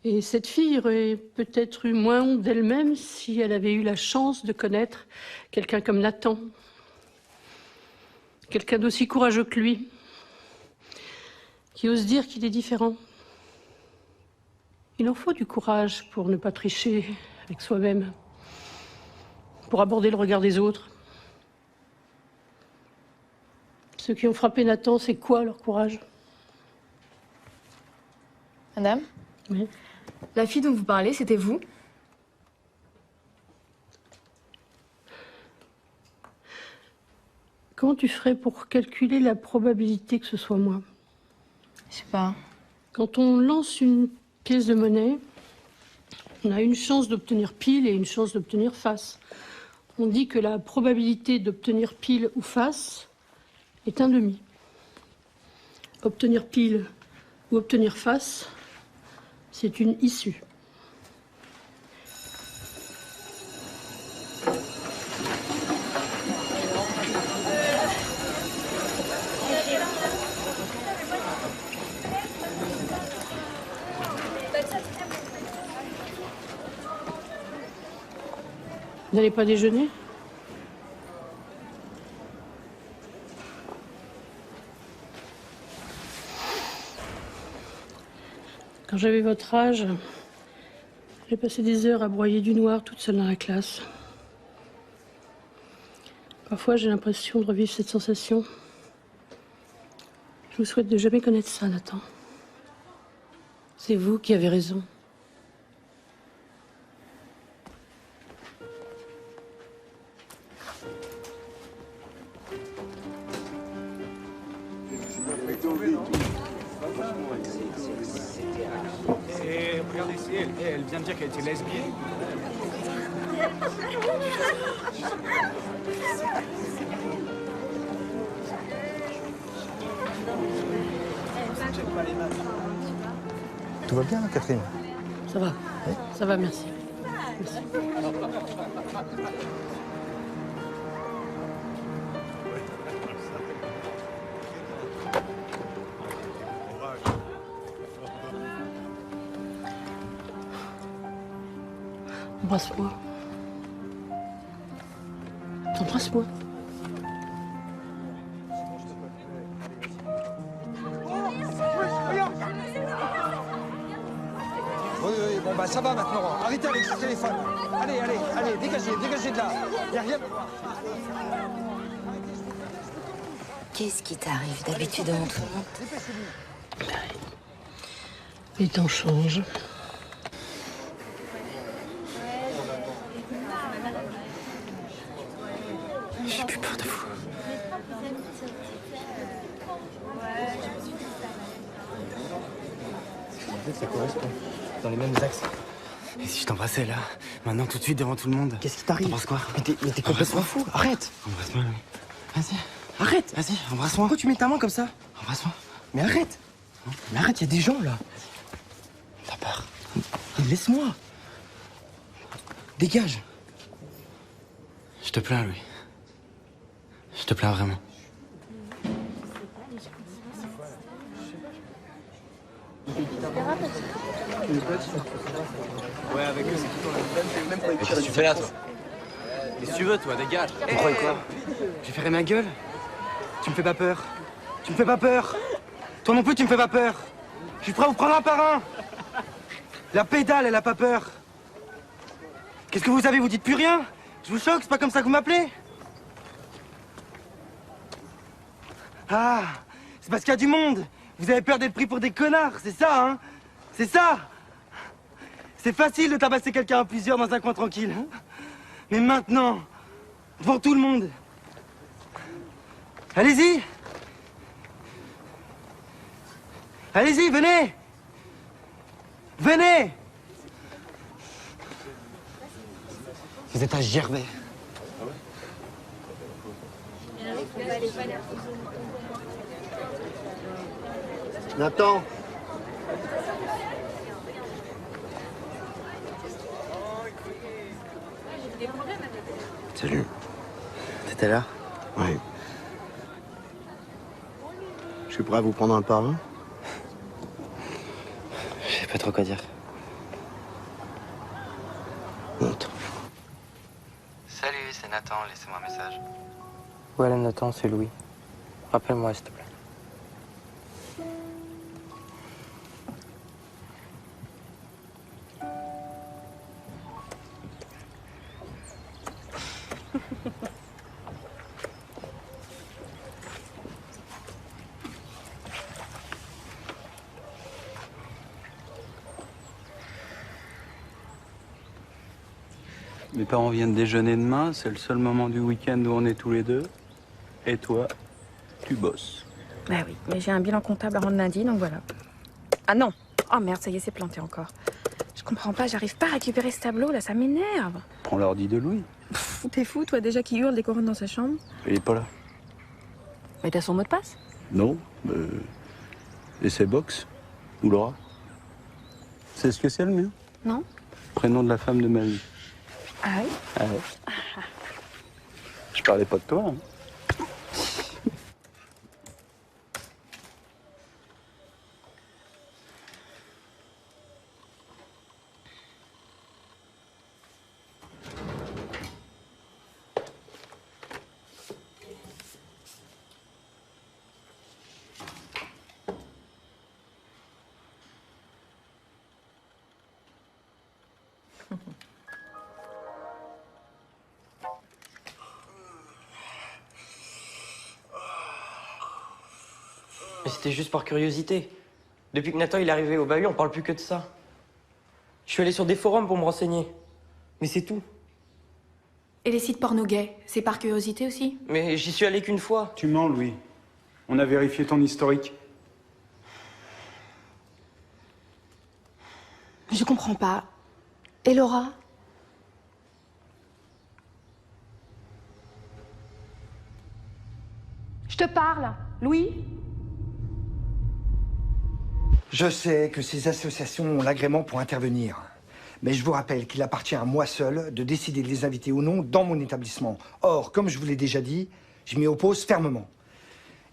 Et cette fille aurait peut-être eu moins honte d'elle-même si elle avait eu la chance de connaître quelqu'un comme Nathan. Quelqu'un d'aussi courageux que lui, qui ose dire qu'il est différent. Il en faut du courage pour ne pas tricher avec soi-même, pour aborder le regard des autres. Ceux qui ont frappé Nathan, c'est quoi leur courage? Madame? Oui. La fille dont vous parlez, c'était vous? Comment tu ferais pour calculer la probabilité que ce soit moi? Je sais pas. Quand on lance une pièce de monnaie, on a une chance d'obtenir pile et une chance d'obtenir face. On dit que la probabilité d'obtenir pile ou face est un demi. Obtenir pile ou obtenir face, c'est une issue. Vous n'allez pas déjeuner? Quand j'avais votre âge, j'ai passé des heures à broyer du noir toute seule dans la classe. Parfois, j'ai l'impression de revivre cette sensation. Je vous souhaite de jamais connaître ça, Nathan. C'est vous qui avez raison. Et regardez, c'est elle. Elle vient de dire qu'elle était lesbienne. Tout va bien, Catherine? Ça va. Ça va, merci. Merci. Embrasse-moi. Embrasse-moi. Oui, bon bah ça va maintenant. Arrêtez avec ce téléphone. Allez, dégagez de là. Y a rien. Qu'est-ce qui t'arrive d'habitude devant tout le monde? Les temps changent. J'ai plus peur de vous. Ça correspond. Dans les mêmes axes. Et si je t'embrassais là, maintenant tout de suite devant tout le monde? Qu'est-ce qui t'arrive? T'en penses quoi? Mais t'es complètement fou. Arrête. Embrasse-moi, Louis. Vas-y. Arrête. Vas-y, embrasse-moi. Pourquoi tu mets ta main comme ça? Embrasse-moi. Mais arrête. Mais arrête, il y a des gens là. T'as peur? Laisse-moi. Dégage. Je te plains, Louis. Je te plains vraiment. Ouais, avec eux, c'est tout le même. Mais qu'est-ce que tu fais là, toi? Qu'est-ce que tu veux, toi? Dégage. Pourquoi quoi? J'ai fermé ma gueule. Tu me fais pas peur. Tu me fais pas peur. Toi non plus, tu me fais pas peur. Je suis prêt à vous prendre un par un. La pédale, elle a pas peur. Qu'est-ce que vous avez? Vous dites plus rien? Je vous choque, c'est pas comme ça que vous m'appelez? Ah, c'est parce qu'il y a du monde. Vous avez peur d'être pris pour des connards, c'est ça, hein? C'est ça. C'est facile de tabasser quelqu'un à plusieurs dans un coin tranquille. Hein? Mais maintenant, devant tout le monde. Allez-y. Allez-y, venez. Venez. Vous êtes à Gervais. Nathan. Salut. T'étais là? Oui. Je suis prêt à vous prendre un par un. Je sais pas trop quoi dire. Monte. Salut, c'est Nathan, laissez-moi un message. Ouais, Nathan, c'est Louis. Rappelle-moi, s'il te plaît. Mes parents viennent déjeuner demain, c'est le seul moment du week-end où on est tous les deux. Et toi, tu bosses. Bah oui, mais j'ai un bilan comptable à rendre lundi, donc voilà. Ah non! Oh merde, ça y est, c'est planté encore. Je comprends pas, j'arrive pas à récupérer ce tableau, là, ça m'énerve. Prends l'ordi de Louis. T'es fou, toi, déjà qui hurle des couronnes dans sa chambre? Il est pas là. Mais t'as son mot de passe? Non, et c'est Box ou Laura. C'est ce que c'est le mien? Non. Prénom de la femme de ma vie. Ah oui? Ah ouais. Je parlais pas de toi. Hein. Mais c'était juste par curiosité. Depuis que Nathan il est arrivé au bahut, on parle plus que de ça. Je suis allé sur des forums pour me renseigner. Mais c'est tout. Et les sites porno gays, c'est par curiosité aussi? Mais j'y suis allé qu'une fois. Tu mens, Louis. On a vérifié ton historique. Je comprends pas. Et Laura? Je te parle, Louis? Je sais que ces associations ont l'agrément pour intervenir. Mais je vous rappelle qu'il appartient à moi seul de décider de les inviter ou non dans mon établissement. Or, comme je vous l'ai déjà dit, je m'y oppose fermement.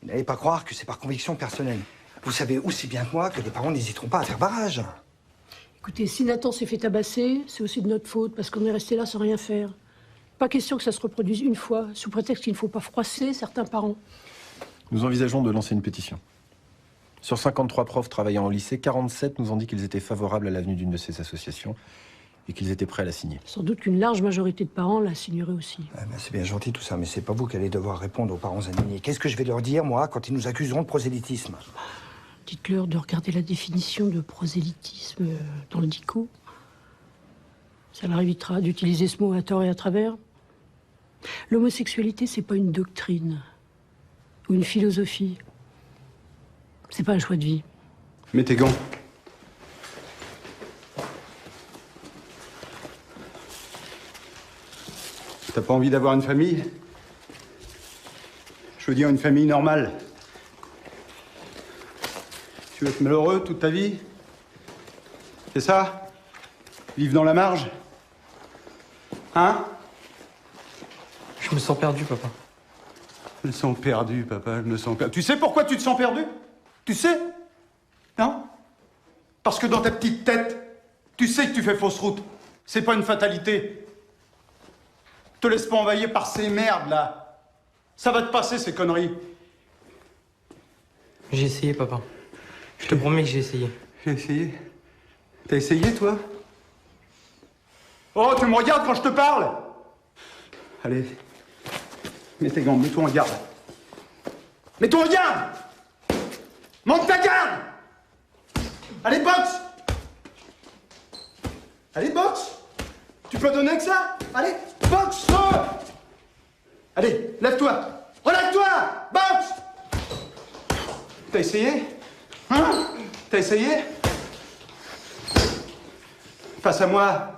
Et n'allez pas croire que c'est par conviction personnelle. Vous savez aussi bien que moi que les parents n'hésiteront pas à faire barrage. Écoutez, si Nathan s'est fait tabasser, c'est aussi de notre faute, parce qu'on est resté là sans rien faire. Pas question que ça se reproduise une fois, sous prétexte qu'il ne faut pas froisser certains parents. Nous envisageons de lancer une pétition. Sur 53 profs travaillant au lycée, 47 nous ont dit qu'ils étaient favorables à l'avenue d'une de ces associations et qu'ils étaient prêts à la signer. Sans doute qu'une large majorité de parents la signerait aussi. C'est bien gentil tout ça, mais c'est pas vous qui allez devoir répondre aux parents indignés. Qu'est-ce que je vais leur dire, moi, quand ils nous accuseront de prosélytisme? Dites-leur de regarder la définition de prosélytisme dans le dico. Ça leur évitera d'utiliser ce mot à tort et à travers. L'homosexualité, c'est pas une doctrine ou une philosophie. C'est pas un choix de vie. Mets tes gants. T'as pas envie d'avoir une famille? Je veux dire une famille normale. Tu veux être malheureux toute ta vie? C'est ça? Vivre dans la marge? Hein? Je me sens perdu, papa. Je me sens perdu, papa, je me sens perdu. Tu sais pourquoi tu te sens perdu? Tu sais? Non? Parce que dans ta petite tête, tu sais que tu fais fausse route. C'est pas une fatalité. Te laisse pas envahir par ces merdes, là. Ça va te passer, ces conneries. J'ai essayé, papa. Je te promets que j'ai essayé. J'ai essayé? T'as essayé, toi? Oh, tu me regardes quand je te parle? Allez, mets tes gants, mets-toi en garde. Mets-toi en garde! Monte ta garde! Allez, boxe! Allez, boxe! Tu peux donner que ça? Allez, boxe! Allez, lève-toi! Relève-toi! Boxe! T'as essayé? Hein? T'as essayé? Face à moi!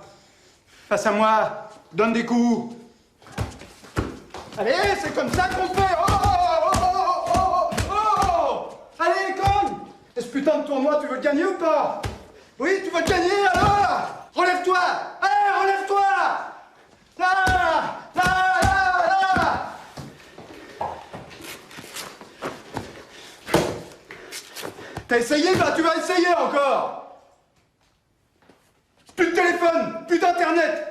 Face à moi! Donne des coups! Allez, c'est comme ça qu'on fait! Oh, oh, oh, oh, oh, oh! Allez, conne! Et ce putain de tournoi, tu veux le gagner ou pas? Oui, tu veux le gagner, alors? Relève-toi! Allez, relève-toi! Là! Là! Là! Là! T'as essayé? Bah, tu vas essayer encore! Plus de téléphone! Plus d'internet!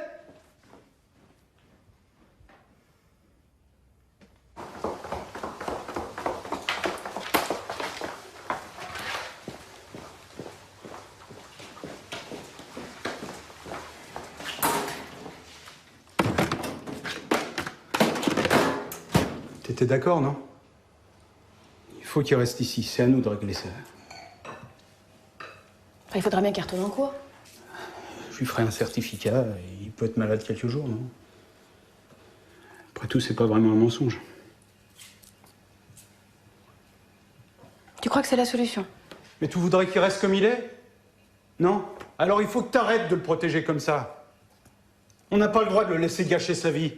T'es d'accord, non? Il faut qu'il reste ici. C'est à nous de régler ça. Il faudra bien qu'il retourne en cours. Je lui ferai un certificat. Et il peut être malade quelques jours, non? Après tout, c'est pas vraiment un mensonge. Tu crois que c'est la solution? Mais tu voudrais qu'il reste comme il est? Non? Alors il faut que t'arrêtes de le protéger comme ça. On n'a pas le droit de le laisser gâcher sa vie.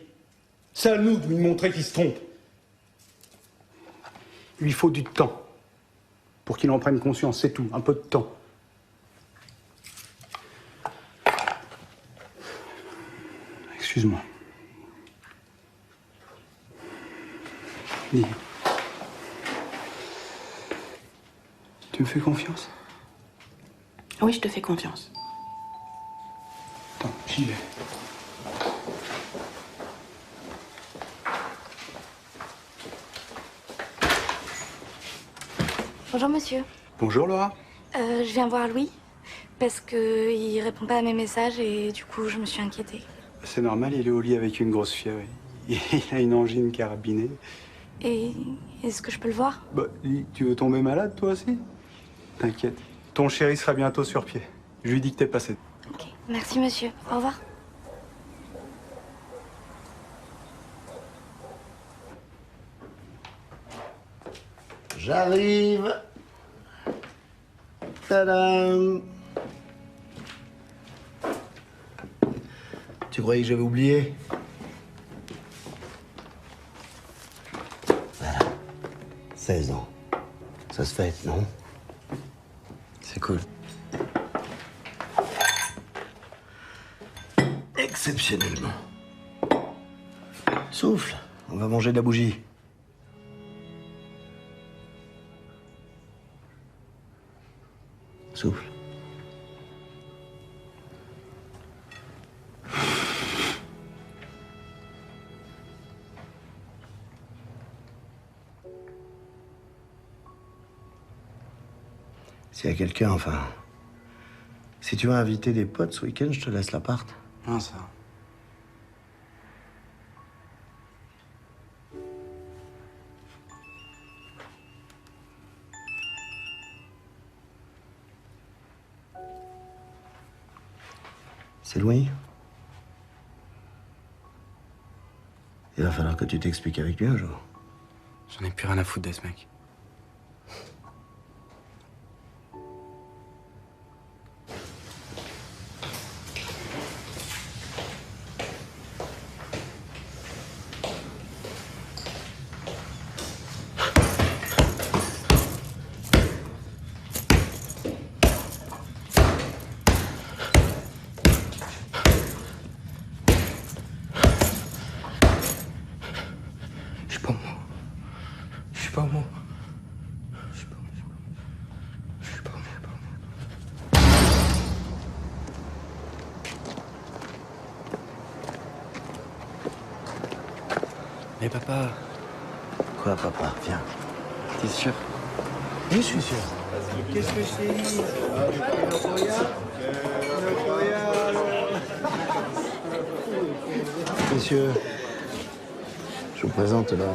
C'est à nous de lui montrer qu'il se trompe. Il lui faut du temps pour qu'il en prenne conscience, c'est tout, un peu de temps. Excuse-moi. Dis. Tu me fais confiance? Oui, je te fais confiance. Attends, j'y vais. Bonjour monsieur. Bonjour Laura. Je viens voir Louis parce qu'il répond pas à mes messages et du coup je me suis inquiétée. C'est normal, il est au lit avec une grosse fièvre. Il a une angine carabinée. Et est-ce que je peux le voir? Bah, tu veux tomber malade toi aussi? T'inquiète. Ton chéri sera bientôt sur pied. Je lui dis que t'es passé. Ok, merci monsieur. Au revoir. J'arrive. Tadam. croyais que j'avais oublié? Voilà. 16 ans. Ça se fête, non? C'est cool. Exceptionnellement. Souffle, on va manger de la bougie. Souffle. S'il y a quelqu'un, enfin... Si tu veux inviter des potes ce week-end, je te laisse l'appart. Non, ça va. C'est Louis? Il va falloir que tu t'expliques avec lui un jour. J'en ai plus rien à foutre de ce mec. Mais papa... Quoi, papa? Viens. T'es sûr? Oui, je suis sûr. Qu'est-ce que c'est? Messieurs, je vous présente là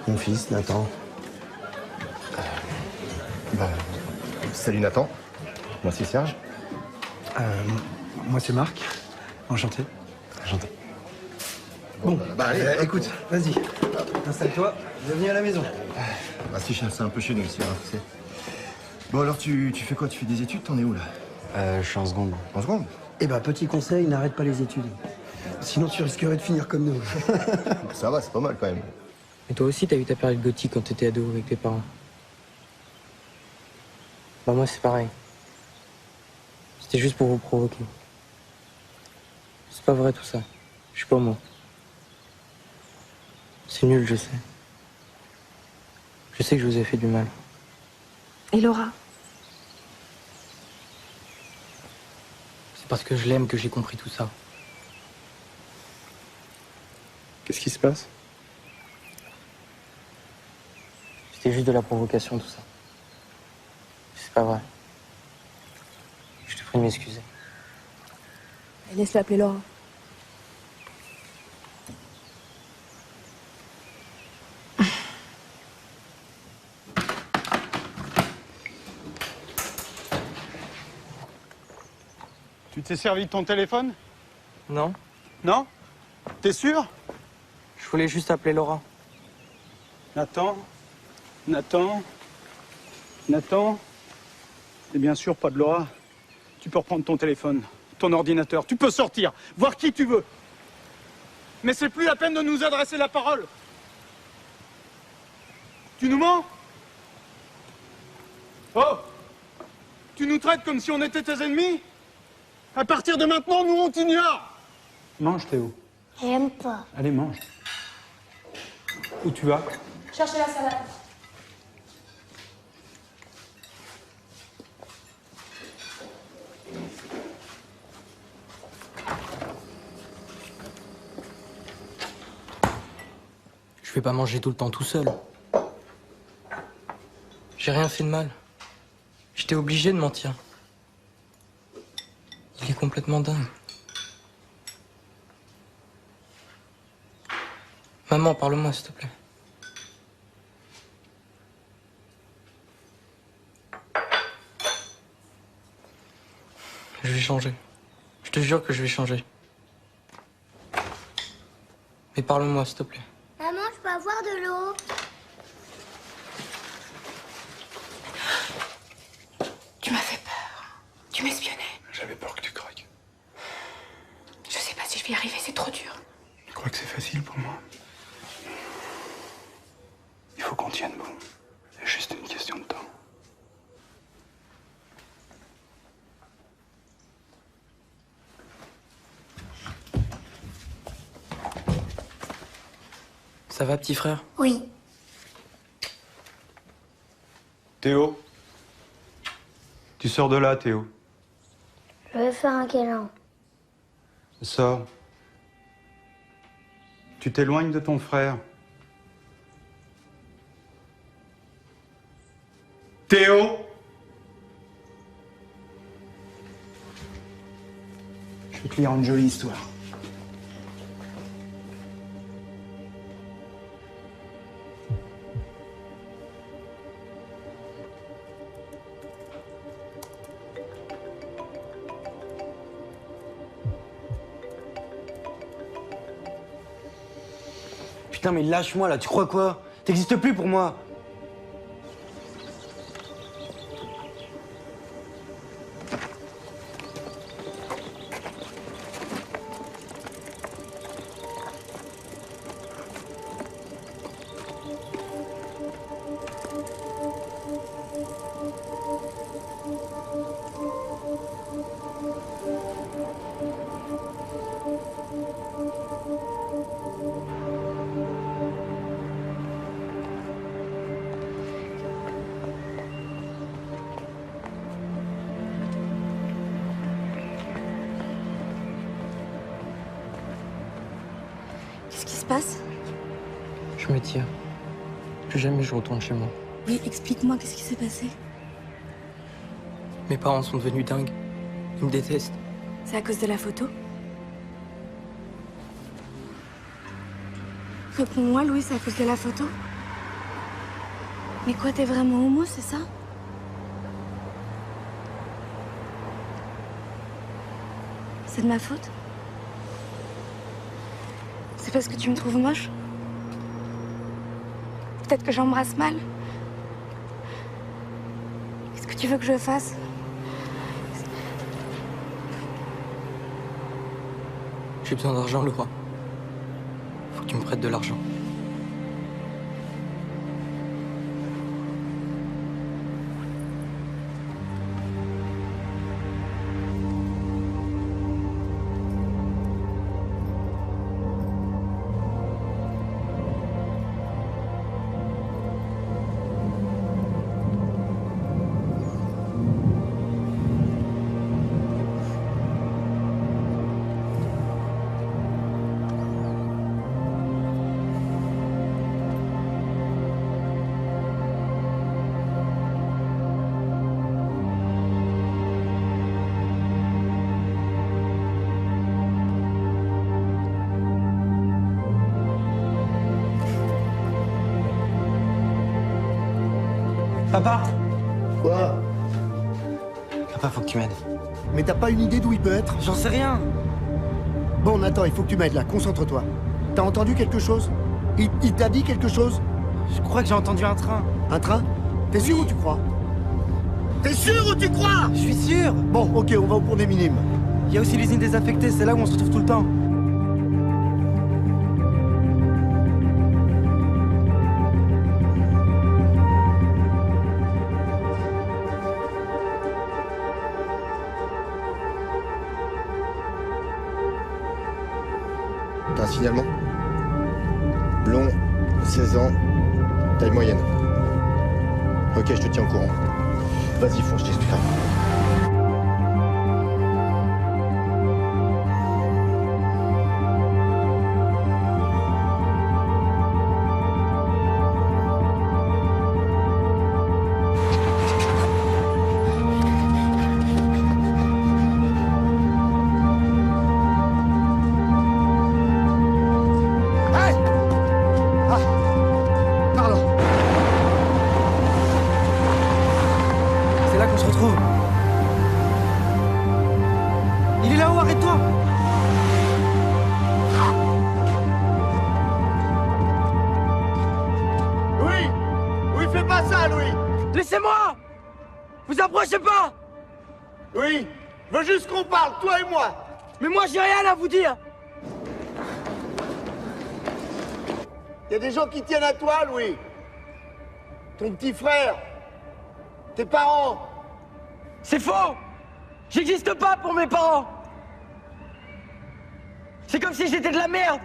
mon fils, Nathan. Salut Nathan. Moi c'est Serge. Moi, c'est Marc. Enchanté. Enchanté. Bon, allez, écoute, vas-y. Installe-toi. Bienvenue à la maison. Bah si, c'est un peu chez nous ici, hein, tu sais. Bon alors tu fais quoi? Tu fais des études? T'en es où là? Je suis en seconde. En seconde? Eh ben, petit conseil, n'arrête pas les études. Sinon, tu risquerais de finir comme nous. Ça va, c'est pas mal quand même. Et toi aussi, t'as eu ta période gothique quand t'étais ado avec tes parents? Bah moi, c'est pareil. C'était juste pour vous provoquer. C'est pas vrai tout ça. Je suis pas moi. C'est nul, je sais. Je sais que je vous ai fait du mal. Et Laura? C'est parce que je l'aime que j'ai compris tout ça. Qu'est-ce qui se passe? C'était juste de la provocation, tout ça. C'est pas vrai. Je te prie de m'excuser. Laisse-la appeler Laura. Tu t'es servi de ton téléphone? Non, Non? T'es sûr? je voulais juste appeler Laura. Nathan? Nathan? Nathan? T'es bien sûr pas de Laura? Tu peux reprendre ton téléphone, ton ordinateur, tu peux sortir, voir qui tu veux. Mais c'est plus la peine de nous adresser la parole. Tu nous mens? Oh! Tu nous traites comme si on était tes ennemis? À partir de maintenant, nous on t'ignore! Mange, Théo. J'aime pas. Allez, mange. Où tu vas? Cherchez la salade. Je vais pas manger tout le temps tout seul. J'ai rien fait de mal. J'étais obligé de mentir. Il est complètement dingue. Maman, parle-moi, s'il te plaît. Je vais changer. Je te jure que je vais changer. Mais parle-moi, s'il te plaît. Maman, je peux avoir de l'eau? Tu m'as fait peur. Tu m'espionnais. J'avais peur que tu craques. Je sais pas si je vais vais y arriver, c'est trop dur. Tu crois que c'est facile pour moi? Il faut qu'on tienne bon. C'est juste une question de temps. Ça va, petit frère? Oui. Théo? Tu sors de là, Théo. Je vais faire un câlin. Sors. Tu t'éloignes de ton frère. Théo? Je vais te lire une jolie histoire. Putain, mais lâche-moi là, tu crois quoi? T'existes plus pour moi. Qu'est-ce qui se passe? Je me tire. Plus jamais je retourne chez moi. Oui, explique-moi, qu'est-ce qui s'est passé? Mes parents sont devenus dingues. Ils me détestent. C'est à cause de la photo? Réponds-moi, Louis, c'est à cause de la photo? Mais quoi, t'es vraiment homo, c'est ça? C'est de ma faute? C'est parce que tu me trouves moche? Peut-être que j'embrasse mal? Qu'est-ce que tu veux que je fasse? J'ai besoin d'argent, Laura. Faut que tu me prêtes de l'argent. Papa? Quoi? Papa, faut que tu m'aides. Mais t'as pas une idée d'où il peut être? J'en sais rien. Bon, Nathan, il faut que tu m'aides là, concentre-toi. T'as entendu quelque chose? Il t'a dit quelque chose? Je crois que j'ai entendu un train. Un train? T'es sûr ou tu crois? T'es sûr ou tu crois? Je suis sûr. Bon, ok, on va au pont des Minimes. Il y a aussi l'usine désaffectée, c'est là où on se retrouve tout le temps. T'as un signalement? Long, 16 ans, taille moyenne. Ok, je te tiens au courant. Vas-y, fonce, je t'expliquerai. C'est là qu'on se retrouve. Il est là-haut, arrête-toi. Louis! Louis, fais pas ça, Louis! Laissez-moi! Vous approchez pas! Louis, je veux juste qu'on parle, toi et moi! Mais moi, j'ai rien à vous dire! Il y a des gens qui tiennent à toi, Louis. Ton petit frère. Tes parents. C'est faux! J'existe pas pour mes parents! C'est comme si j'étais de la merde!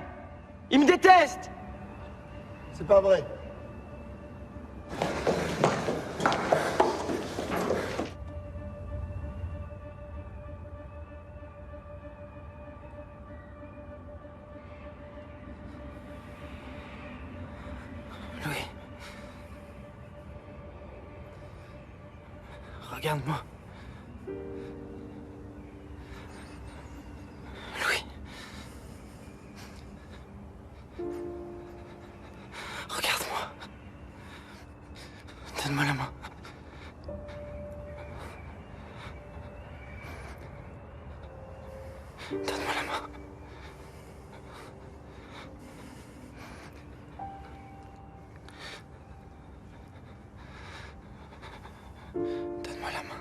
Ils me détestent! C'est pas vrai. Louis. Regarde-moi. Louis. Regarde-moi. Donne-moi la main. Donne-moi la main. Donne-moi la main.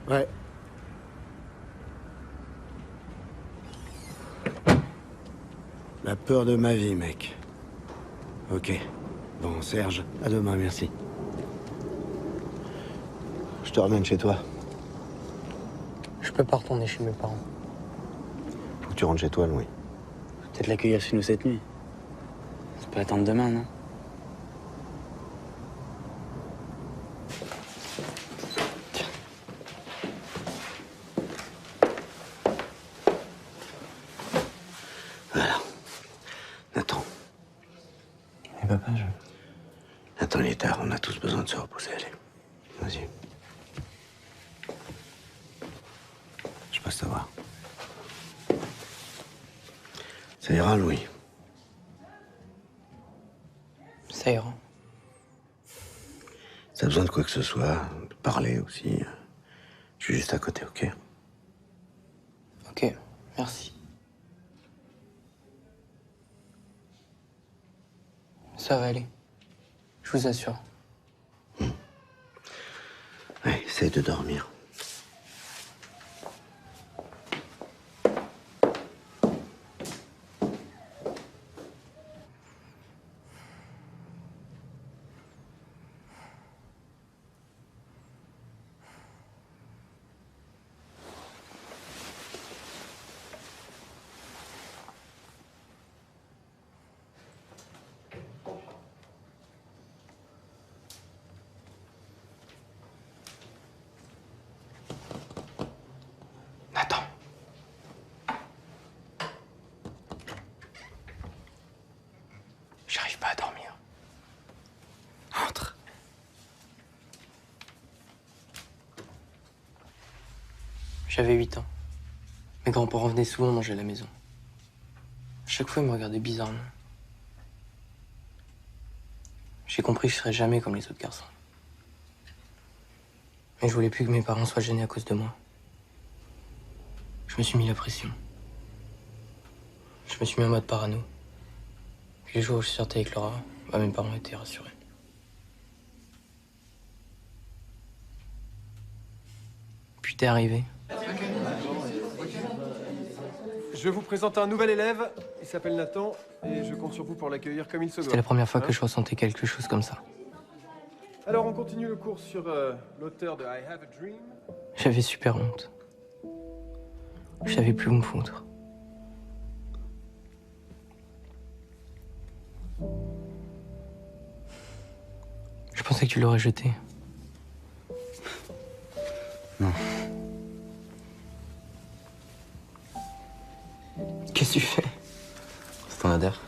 Ouais. La peur de ma vie, mec. Ok. Bon, Serge, à demain, merci. Je te ramène chez toi. Je peux pas retourner chez mes parents. Faut que tu rentres chez toi, Louis. Peut-être l'accueillir chez nous cette nuit. Ça peut attendre demain, non? Voilà. Nathan. Mais papa, Nathan, il est tard, on a tous besoin de se reposer, allez. Vas-y. Je passe te voir. Ça ira, Louis. Ça ira. Si t'as besoin de quoi que ce soit, de parler aussi, je suis juste à côté, ok? Ok, merci. Ça va aller. Je vous assure. Ouais, essaye de dormir. Nathan. J'arrive pas à dormir. Entre. J'avais 8 ans. Mes grands-parents venaient souvent manger à la maison. À chaque fois, ils me regardaient bizarrement. J'ai compris que je serais jamais comme les autres garçons. Mais je voulais plus que mes parents soient gênés à cause de moi. Je me suis mis la pression. Je me suis mis en mode parano. Puis les jours où je sortais avec Laura, mes parents étaient rassurés. Puis t'es arrivé. Je vous présente un nouvel élève. Il s'appelle Nathan et je compte sur vous pour l'accueillir comme il se doit. C'était la première fois que je ressentais quelque chose comme ça. Alors, on continue le cours sur l'auteur de I Have a Dream. J'avais super honte. Je savais plus où me foutre. Je pensais que tu l'aurais jeté. Non. Qu'est-ce que tu fais? C'est ton adhère.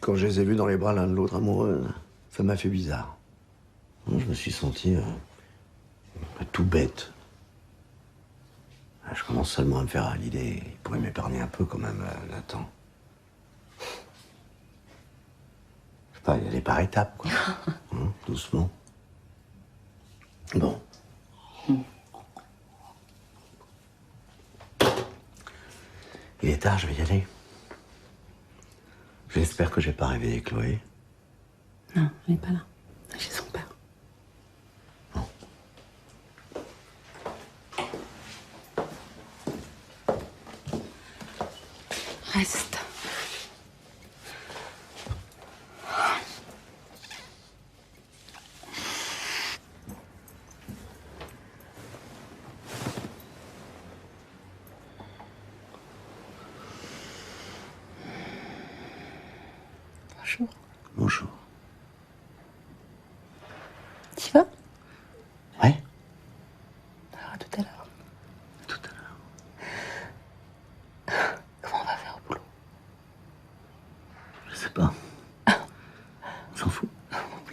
Quand je les ai vus dans les bras l'un de l'autre amoureux, ça m'a fait bizarre. Je me suis senti tout bête. Je commence seulement à me faire à l'idée. Il pourrait m'épargner un peu quand même, Nathan. Je sais pas, y aller par étapes, quoi. Doucement. Bon. Il est tard, je vais y aller. J'espère que j'ai pas réveillé Chloé. Non, elle n'est pas là. Chez son père. Reste. Bonjour. Bonjour. Tu vas? Ouais. Alors, à tout à l'heure. Tout à l'heure. Comment on va faire au boulot? Je sais pas. On s'en fout.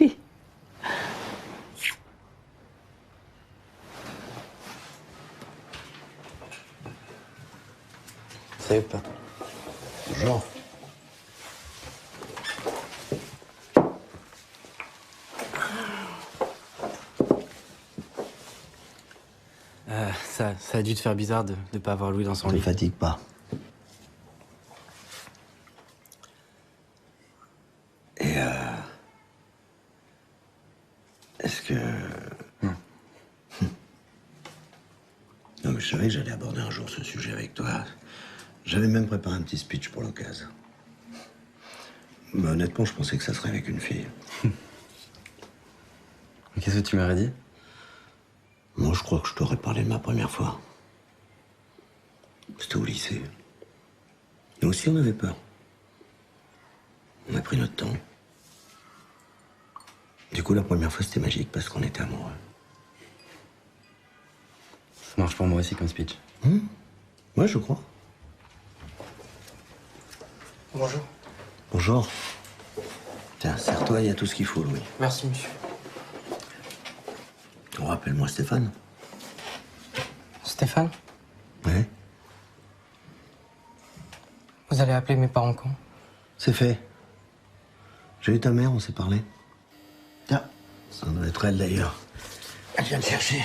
Oui. Salut, pas. Bonjour. Ça a dû te faire bizarre de ne pas avoir Louis dans son lit. Ne fatigue pas. Et est-ce que... Non, mais je savais que j'allais aborder un jour ce sujet avec toi. J'avais même préparé un petit speech pour l'occasion. Mais honnêtement, je pensais que ça serait avec une fille. Qu'est-ce que tu m'aurais dit? Moi, je crois que je t'aurais parlé de ma première fois. C'était au lycée. Nous aussi, on avait peur. On a pris notre temps. Du coup, la première fois, c'était magique parce qu'on était amoureux. Ça marche pour moi aussi comme speech. Ouais, je crois. Bonjour. Bonjour. Tiens, serre-toi, il y a tout ce qu'il faut, Louis. Merci, monsieur. Oh, rappelle-moi Stéphane. Stéphane, Ouais, vous allez appeler mes parents quand? c'est fait. J'ai eu ta mère, on s'est parlé. Tiens, ça doit être elle d'ailleurs. Elle vient me chercher.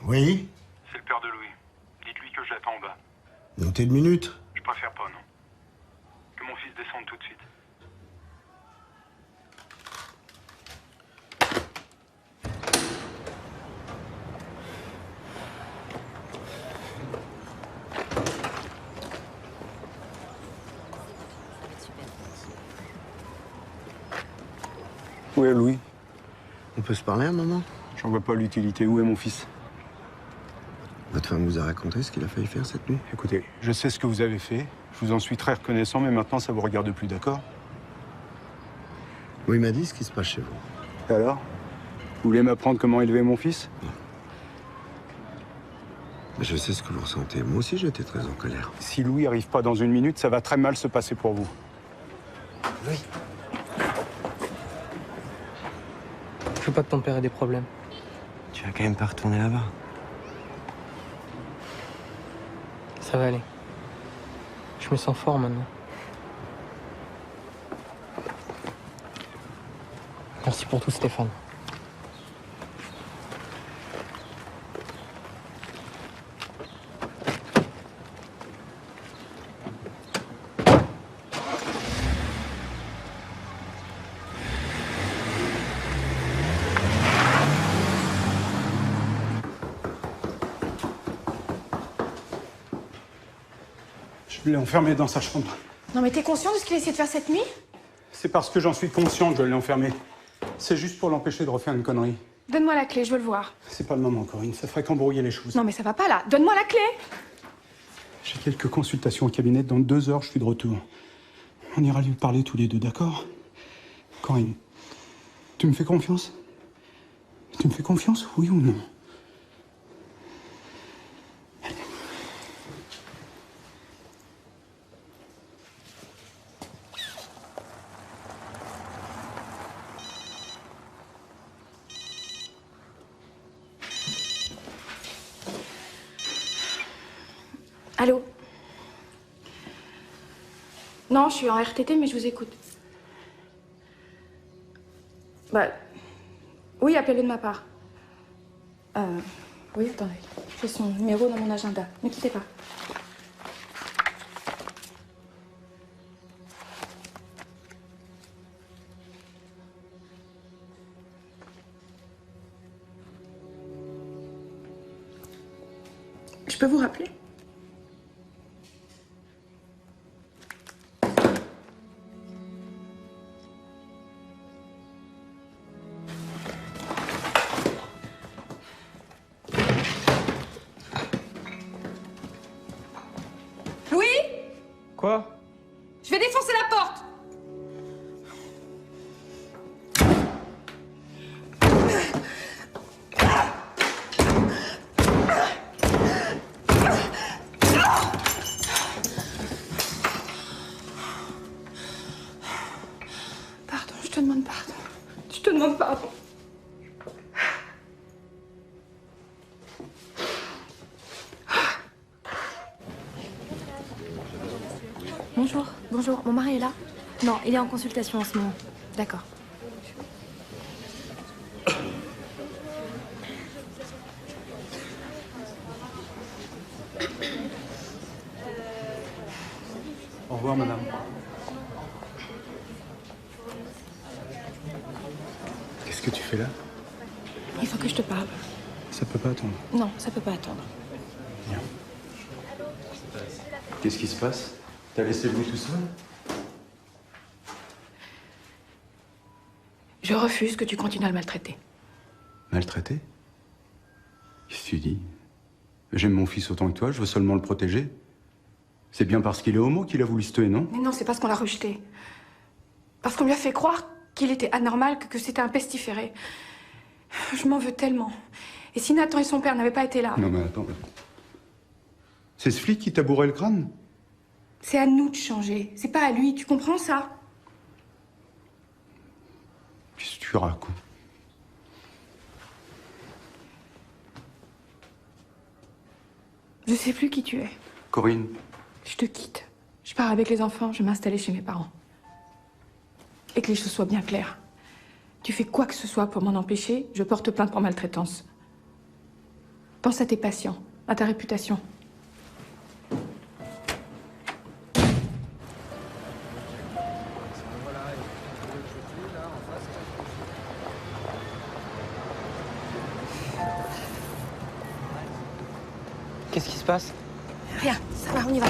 Oui? C'est le père de Louis. Dites-lui que je l'attends en bas. Notez une minute. Je préfère pas, non. Que mon fils descende tout de suite. Où est Louis? On peut se parler un moment? J'en vois pas l'utilité. Où est mon fils? Votre femme vous a raconté ce qu'il a failli faire cette nuit? Écoutez, je sais ce que vous avez fait. Je vous en suis très reconnaissant, mais maintenant, ça vous regarde plus, d'accord? Oui, il m'a dit ce qui se passe chez vous. Et alors? Vous voulez m'apprendre comment élever mon fils? Mais je sais ce que vous ressentez. Moi aussi, j'étais très en colère. Si Louis arrive pas dans une minute, ça va très mal se passer pour vous. Louis. Je veux pas que ton père ait des problèmes. Tu vas quand même pas retourner là-bas. Ça va aller. Je me sens fort maintenant. Merci pour tout, Stéphane. Je l'ai enfermé dans sa chambre. Non mais t'es conscient de ce qu'il a essayé de faire cette nuit? C'est parce que j'en suis conscient que je l'ai enfermé. C'est juste pour l'empêcher de refaire une connerie. Donne-moi la clé, je veux le voir. C'est pas le moment, Corinne. Ça ferait qu'embrouiller les choses. Non mais ça va pas là. Donne-moi la clé. J'ai quelques consultations au cabinet. Dans 2 heures, je suis de retour. On ira lui parler tous les deux, d'accord? Corinne, tu me fais confiance? Tu me fais confiance, oui ou non? Allô? Non, je suis en RTT, mais je vous écoute. Bah... Oui, appelez de ma part. Oui, attendez. J'ai son numéro dans mon agenda. Ne quittez pas. Je peux vous rappeler? Louis? Quoi? Je vais défoncer la porte! Pardon, je te demande pardon. Je te demande pardon. Bonjour, bonjour. Mon mari est là? Non, il est en consultation en ce moment. D'accord. Au revoir, madame. Qu'est-ce que tu fais là? Il faut que je te parle. Ça peut pas attendre. Non, ça peut pas attendre. Viens. Qu'est-ce qui se passe? T'as laissé Louis tout seul? Je refuse que tu continues à le maltraiter. Maltraité? Qu'est-ce que tu dis? J'aime mon fils autant que toi, je veux seulement le protéger. C'est bien parce qu'il est homo qu'il a voulu se tuer, non? Mais non, c'est parce qu'on l'a rejeté. Parce qu'on lui a fait croire qu'il était anormal, que c'était un pestiféré. Je m'en veux tellement. Et si Nathan et son père n'avaient pas été là... Non mais attends. C'est ce flic qui t'a bourré le crâne? C'est à nous de changer. C'est pas à lui, tu comprends ça? Qu'est-ce que tu racontes? Je sais plus qui tu es. Corinne. Je te quitte. Je pars avec les enfants, je vais m'installer chez mes parents. Et que les choses soient bien claires. Tu fais quoi que ce soit pour m'en empêcher, je porte plainte pour maltraitance. Pense à tes patients, à ta réputation. Qu'est-ce qui se passe? Rien, ça va, on y va.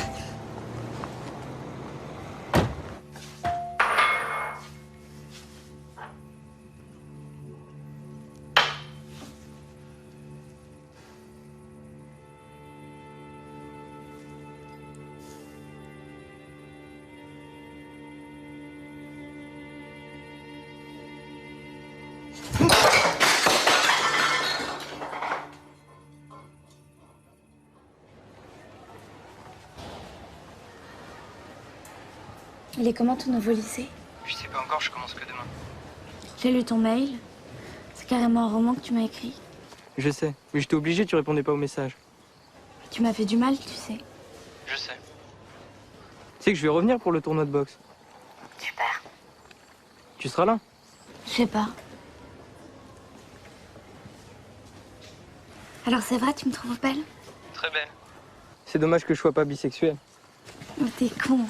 Il est comment ton nouveau lycée? Je sais pas encore, je commence que demain. J'ai lu ton mail. C'est carrément un roman que tu m'as écrit. Je sais, mais j'étais obligé, tu répondais pas aux messages. Tu m'as fait du mal, tu sais. Je sais. Tu sais que je vais revenir pour le tournoi de boxe. Super. Tu seras là? Je sais pas. Alors c'est vrai, tu me trouves belle? Très belle. C'est dommage que je sois pas bisexuel. Oh, t'es con.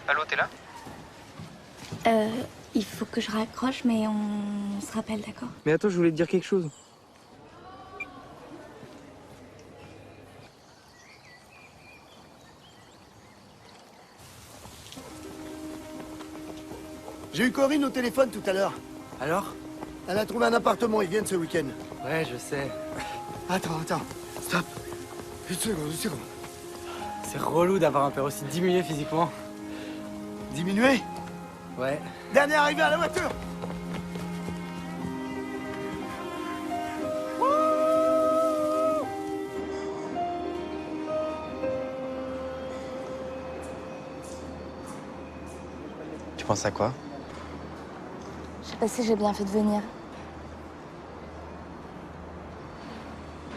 Allô, t'es là? Il faut que je raccroche, mais on se rappelle, d'accord? Mais attends, je voulais te dire quelque chose. J'ai eu Corinne au téléphone tout à l'heure. Alors? Elle a trouvé un appartement, ils viennent ce week-end. Ouais, je sais. Attends, stop. Une seconde. C'est relou d'avoir un père aussi diminué physiquement. Diminué? Ouais. Dernier arrivé à la voiture. Tu penses à quoi? Je sais pas si j'ai bien fait de venir.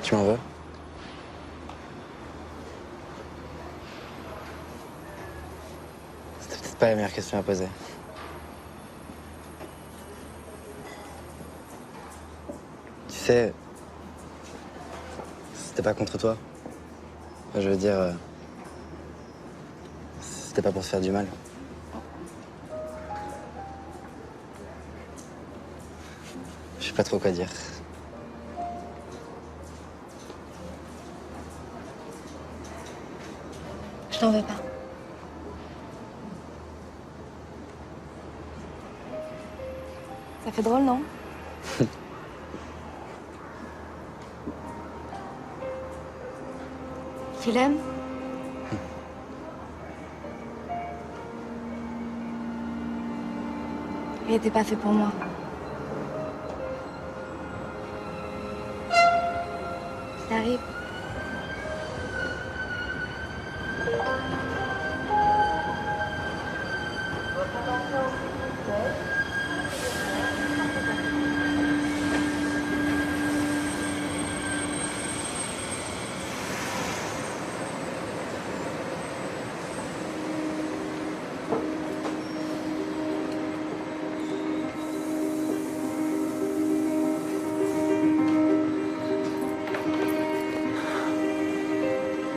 Tu m'en veux? pas la meilleure question à poser. Tu sais, c'était pas contre toi. Enfin, je veux dire, c'était pas pour se faire du mal. Je sais pas trop quoi dire. Je t'en veux pas. Ça fait drôle, non? Tu l'aimes? Il était pas fait pour moi. Ça arrive.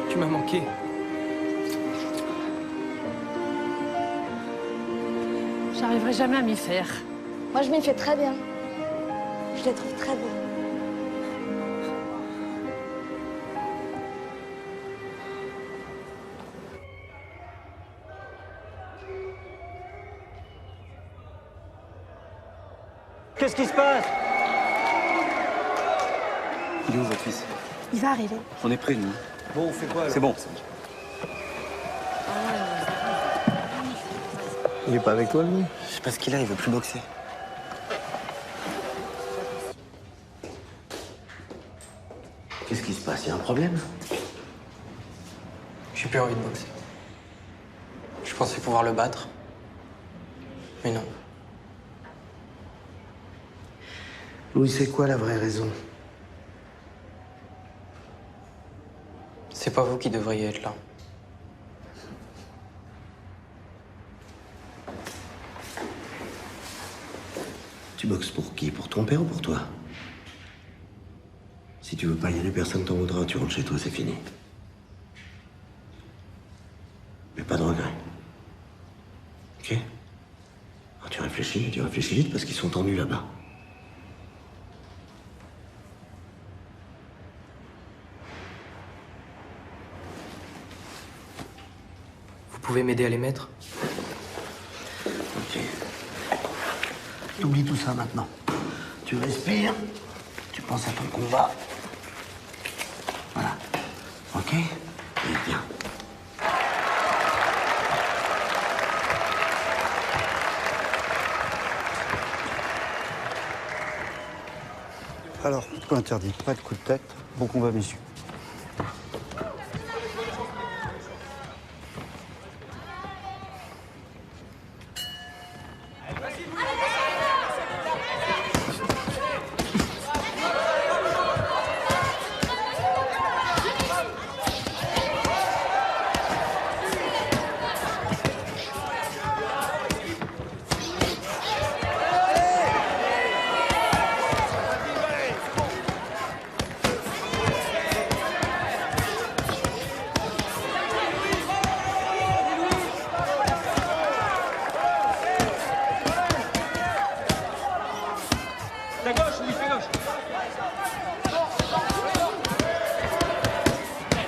Tu m'as manqué. J'arriverai jamais à m'y faire. Moi, je m'y fais très bien. Je les trouve très beaux. Qu'est-ce qui se passe? Il est où votre fils? Il va arriver. On est prêts, nous. Bon, on fait quoi alors? C'est bon. Il est pas avec toi, lui? Je sais pas ce qu'il a, il veut plus boxer. Qu'est-ce qui se passe? Il y a un problème? J'ai plus envie de boxer. Je pensais pouvoir le battre. Mais non. Louis, c'est quoi la vraie raison? C'est pas vous qui devriez être là. Tu boxes pour qui? Pour ton père ou pour toi? Si tu veux pas y aller, personne t'en voudra. Tu rentres chez toi, c'est fini. Mais pas de regret. Ok? Alors tu réfléchis vite parce qu'ils sont tendus là-bas. Vous pouvez m'aider à les mettre? Ok. T'oublies tout ça maintenant. Tu respires, tu penses à ton combat. Voilà. Ok? Et bien. Alors, coup interdit, pas de coup de tête. Bon combat, messieurs. Ta gauche, Louis, fais gauche.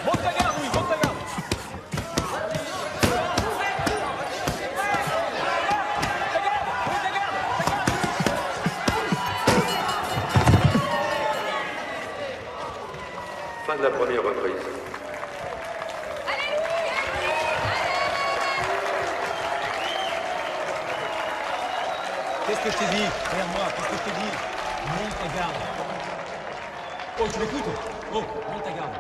Monte ta garde, Louis, monte ta garde. Fin de la première reprise. Qu'est-ce que je t'ai dit? Regarde-moi, qu'est-ce que je t'ai dit? Monte ta garde. Oh, tu m'écoutes? Oh, monte ta garde.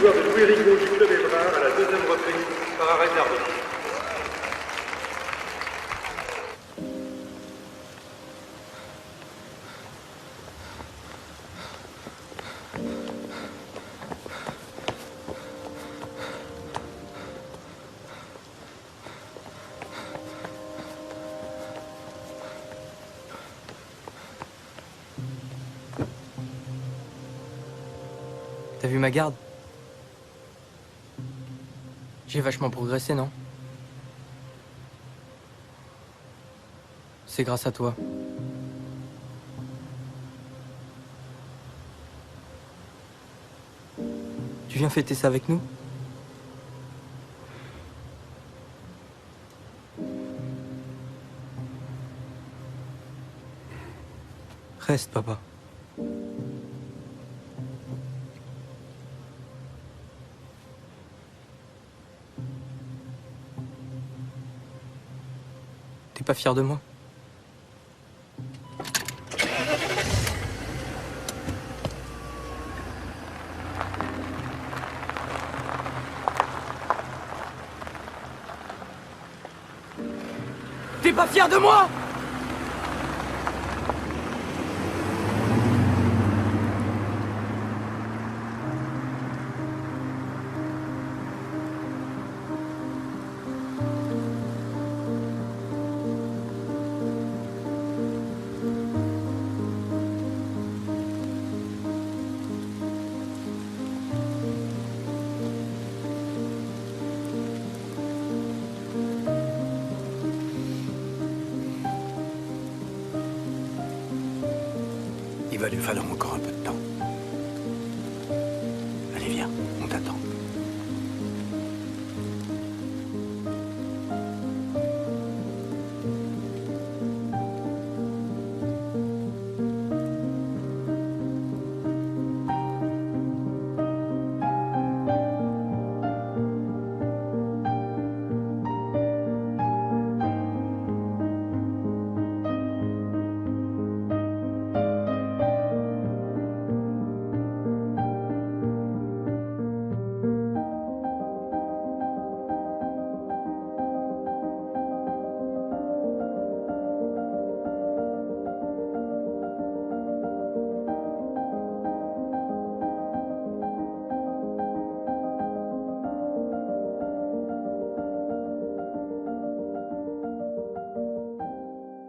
victoire de Louis Rigaud du Club Évrard à la deuxième reprise par arrêt d'arbitre. T'as vu ma garde? J'ai vachement progressé, non? C'est grâce à toi. Tu viens fêter ça avec nous? Reste, papa. T'es pas fier de moi? T'es pas fier de moi? Il va lui falloir encore un peu